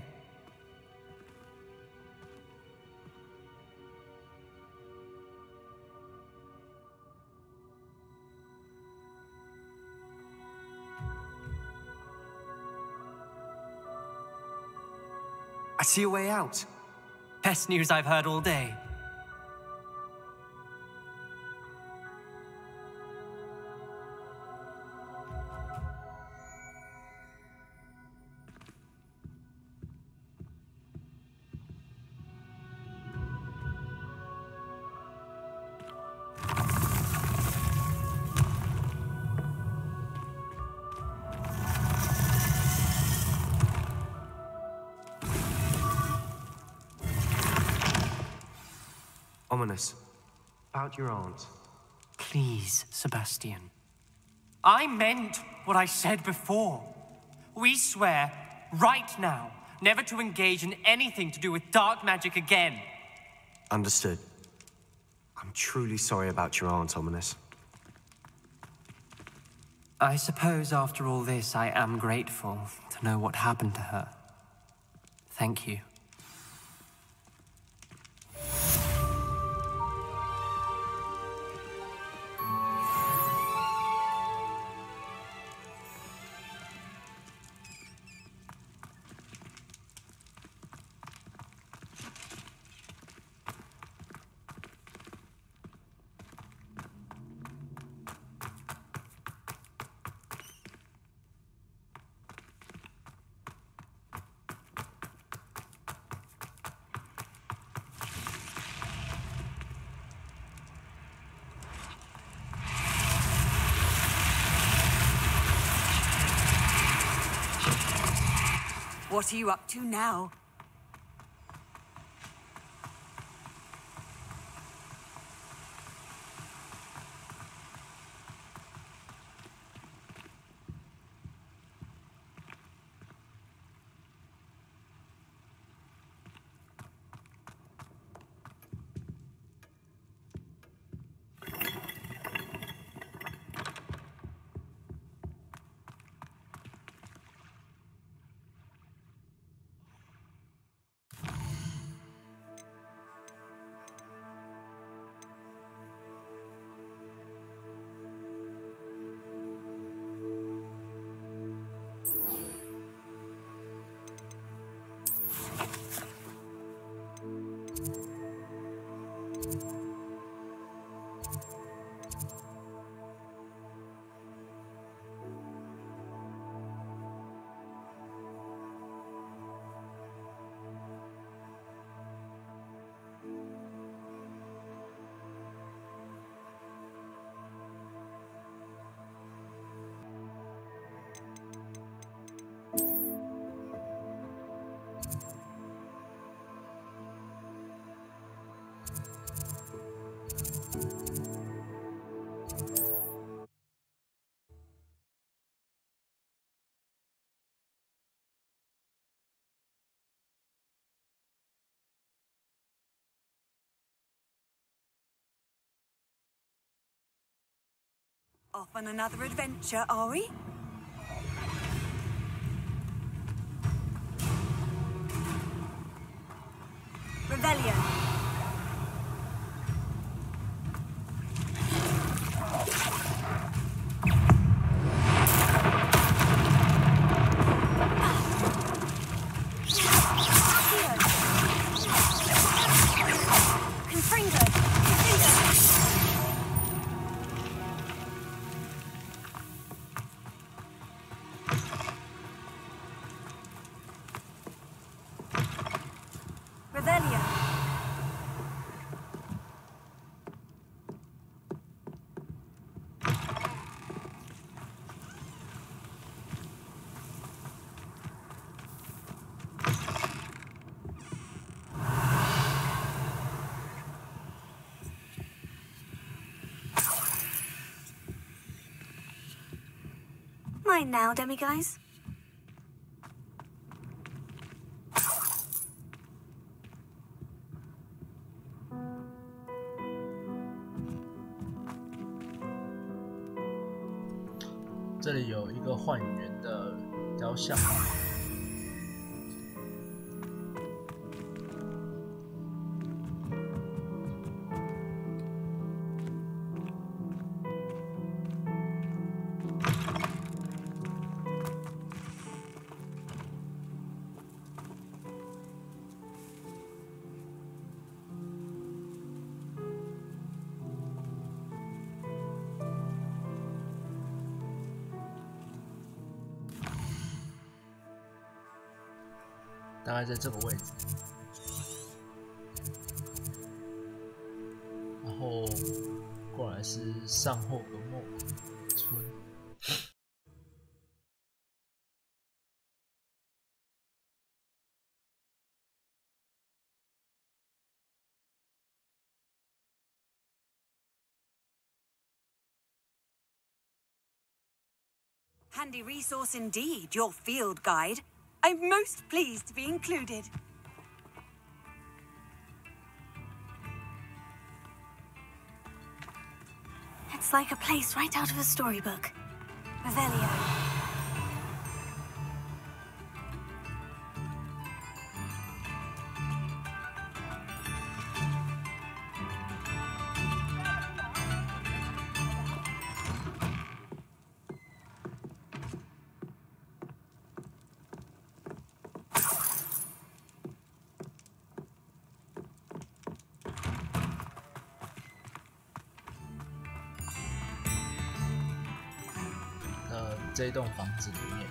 I see a way out. Best news I've heard all day. Ominous. About your aunt. Please, Sebastian. I meant what I said before. We swear, right now, never to engage in anything to do with dark magic again. Understood. I'm truly sorry about your aunt, Ominous. I suppose after all this, I am grateful to know what happened to her. Thank you. What are you up to now? Off on another adventure, are we? Rebellion. Mine now, demiguise. 这里有一个幻影猿的雕像。大概在这个位置，然后过来是上霍格莫村。Handy resource indeed, your field guide. I'm most pleased to be included. It's like a place right out of a storybook. Revelio.这栋房子里面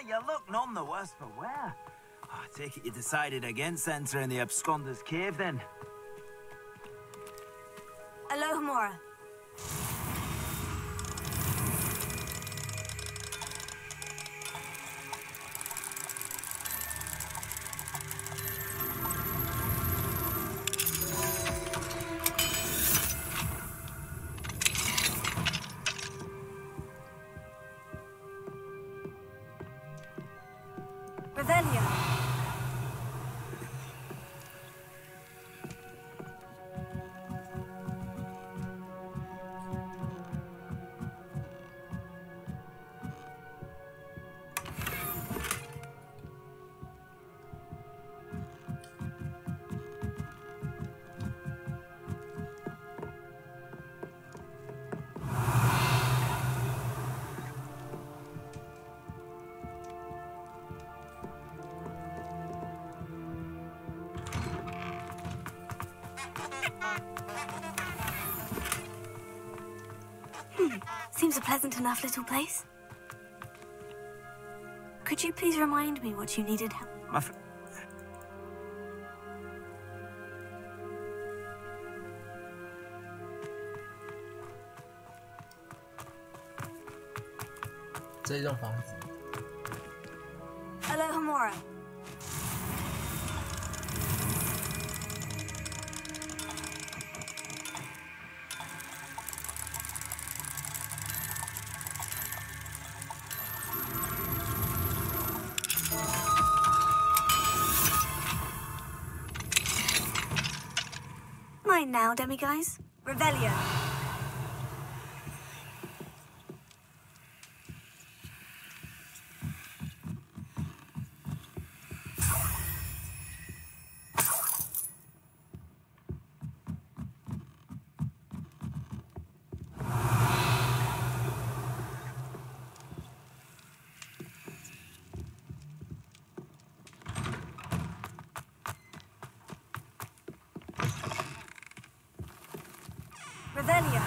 ，You look none the worse for wear. I take it you decided against entering the Absconder's Cave, then? Alohomora. Revelio. Seems a pleasant enough little place. Could you please remind me what you needed help? My 这栋房子。Alohomora. Mine now, demiguise. Revelio. Revelio.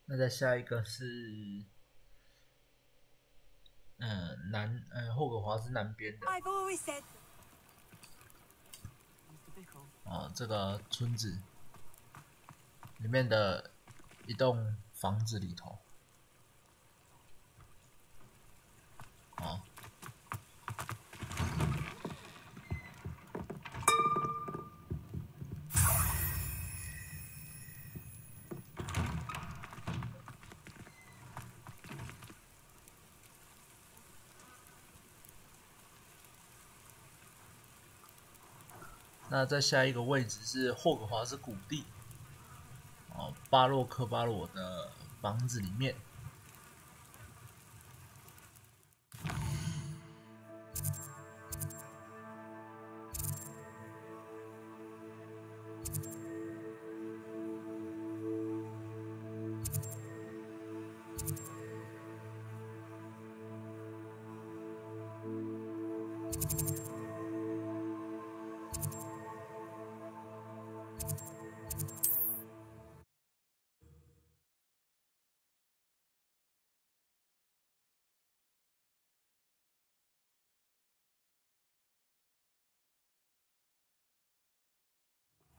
那再下一个是，霍格华兹南边的，这个村子里面的一栋房子里头，那再下一个位置是霍格华兹谷地，巴洛克巴罗的房子里面。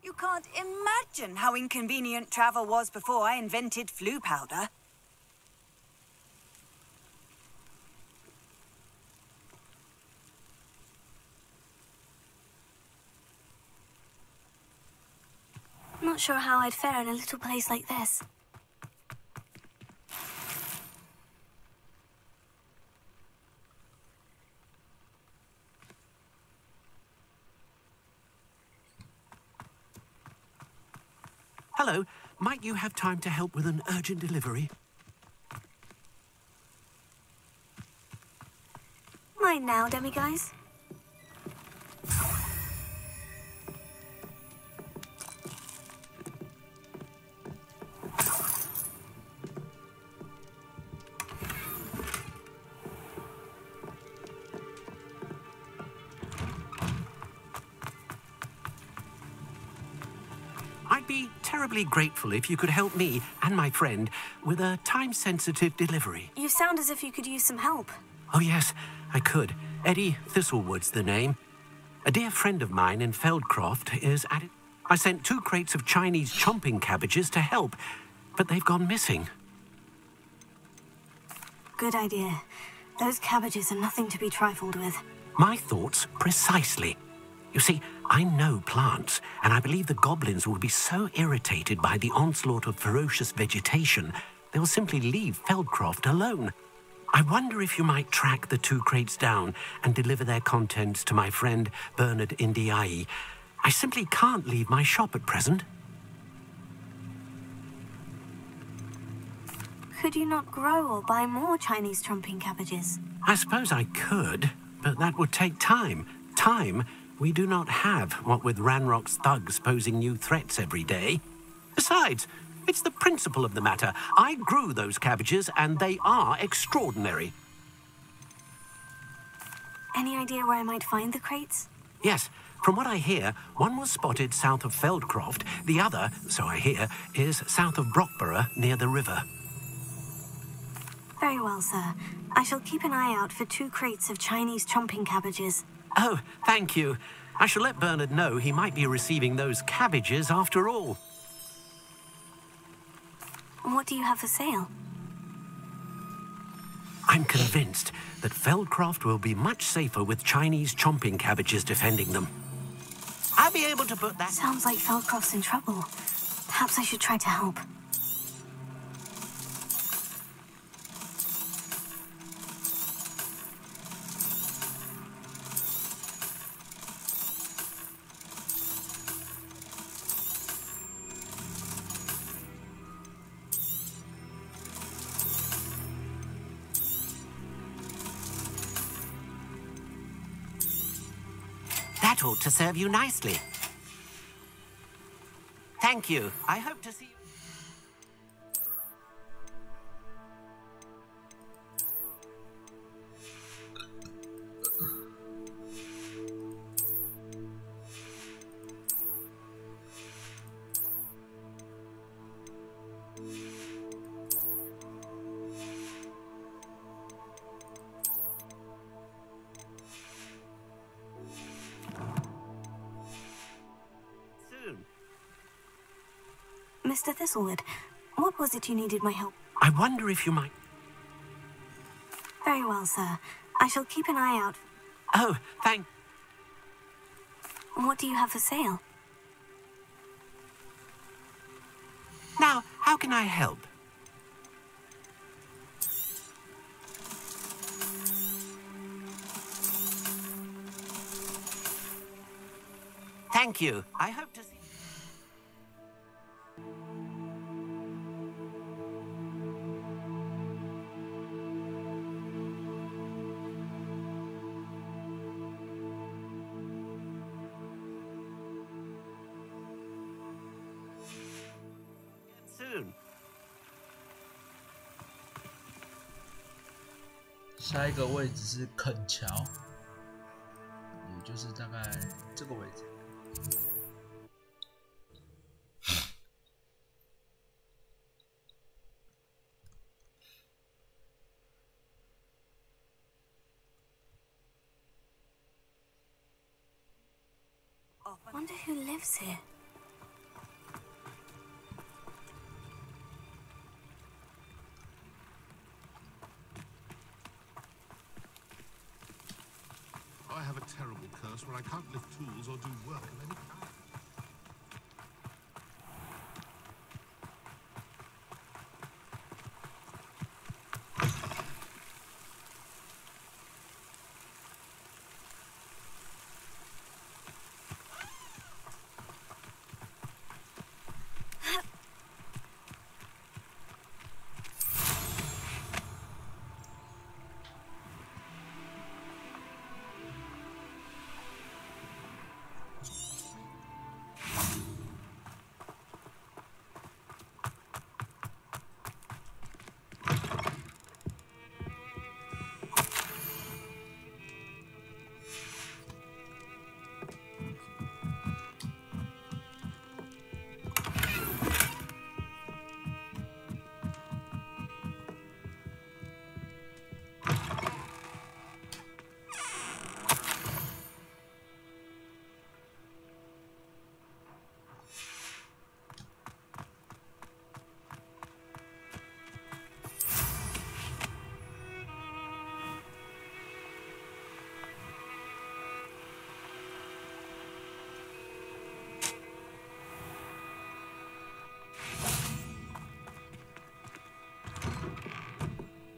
You can't imagine how inconvenient travel was before I invented flu powder. Not sure how I'd fare in a little place like this. Hello, might you have time to help with an urgent delivery? Mine now, demiguise. I'd be terribly grateful if you could help me and my friend with a time-sensitive delivery. You sound as if you could use some help. Oh, yes, I could. Eddie Thistlewood's the name. A dear friend of mine in Feldcroft is at it. I sent 2 crates of Chinese chomping cabbages to help, but they've gone missing. Good idea. Those cabbages are nothing to be trifled with. My thoughts precisely. You see, I know plants, and I believe the goblins will be so irritated by the onslaught of ferocious vegetation, they'll simply leave Feldcroft alone. I wonder if you might track the 2 crates down and deliver their contents to my friend Bernard Indiai. I simply can't leave my shop at present. Could you not grow or buy more Chinese chomping cabbages? I suppose I could, but that would take time. Time we do not have, what with Ranrock's thugs posing new threats every day. Besides, it's the principle of the matter. I grew those cabbages, and they are extraordinary. Any idea where I might find the crates? Yes. From what I hear, one was spotted south of Feldcroft. The other, so I hear, is south of Brockborough, near the river. Very well, sir. I shall keep an eye out for 2 crates of Chinese chomping cabbages. Oh, thank you. I shall let Bernard know he might be receiving those cabbages after all. What do you have for sale? I'm convinced that Feldcroft will be much safer with Chinese chomping cabbages defending them. I'll be able to put that... Sounds like Feldcroft's in trouble. Perhaps I should try to help. That ought to serve you nicely. Thank you. I hope to see you. Mr. Thistlewood, what was it you needed my help? I wonder if you might... Very well, sir. I shall keep an eye out. Oh, thank... What do you have for sale? Now, how can I help? Thank you. I hope to see... soon. 下一个位置是肯桥，也就是大概这个位置。Wonder who lives here. I have a terrible curse where I can't lift tools or do work of any kind.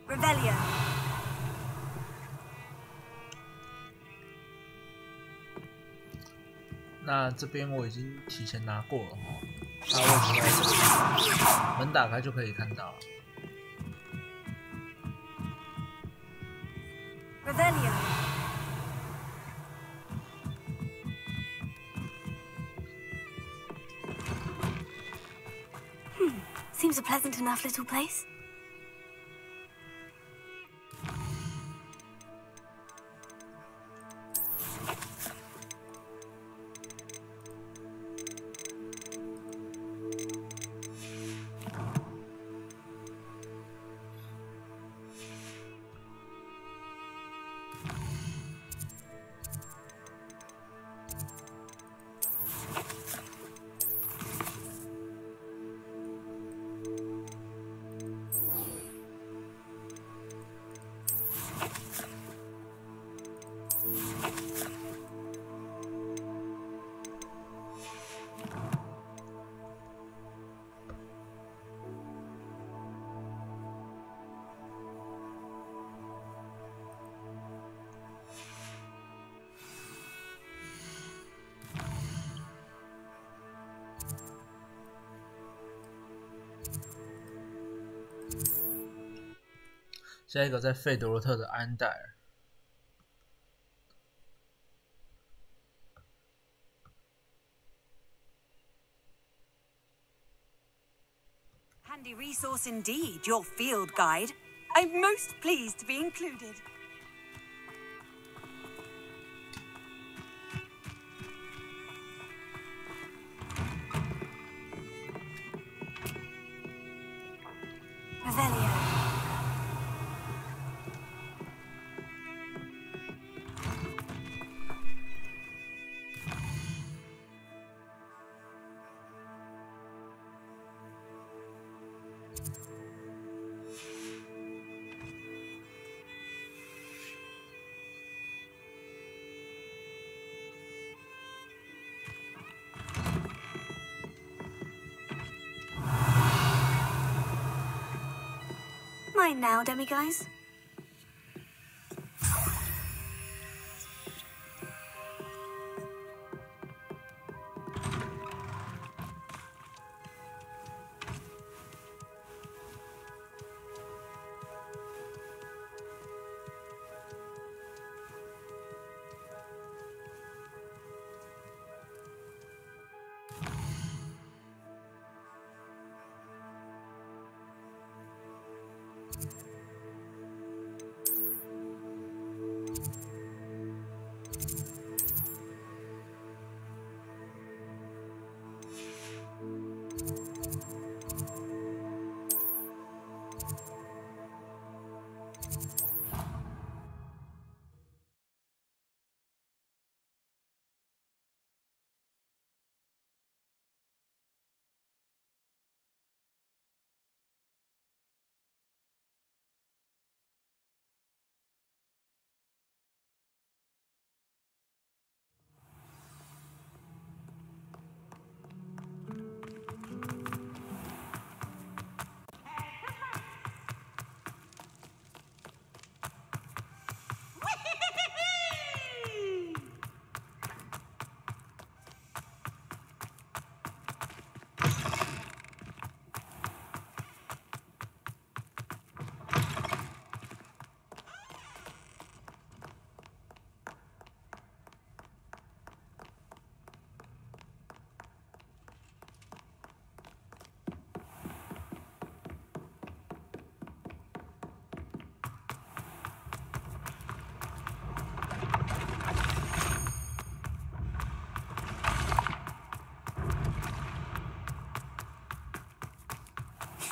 Revelio. 那这边我已经提前拿过了哈，它位置在这里，门打开就可以看到了。Revelio. Seems a pleasant enough little place.下一个在费德罗特的安戴尔。handy resource indeed, your field guide. I'm most pleased to be included. Revelio. Mine now, demiguys.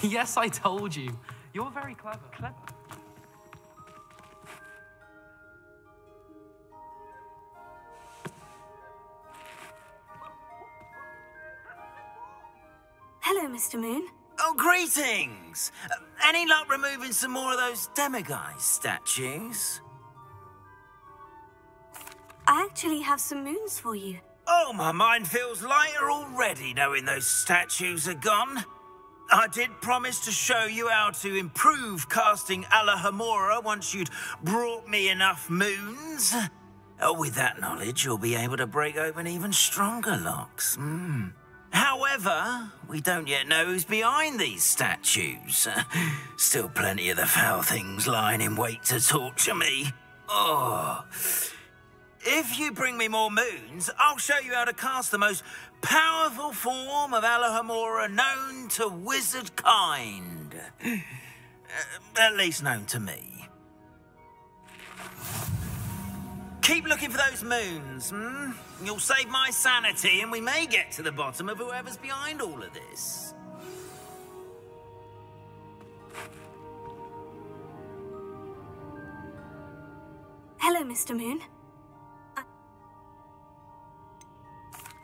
Yes, I told you. You're very clever. Hello, Mr. Moon. Oh, greetings! Any luck removing some more of those demiguise statues? I actually have some moons for you. Oh, my mind feels lighter already knowing those statues are gone. I did promise to show you how to improve casting Alohomora once you'd brought me enough moons. With that knowledge, you'll be able to break open even stronger locks. However, we don't yet know who's behind these statues. Still plenty of the foul things lying in wait to torture me. Oh. If you bring me more moons, I'll show you how to cast the most powerful form of Alohomora known to wizard kind. At least known to me. Keep looking for those moons, You'll save my sanity and we may get to the bottom of whoever's behind all of this. Hello, Mr. Moon.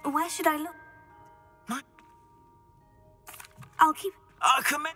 Where should I look? What? I'll keep... Commend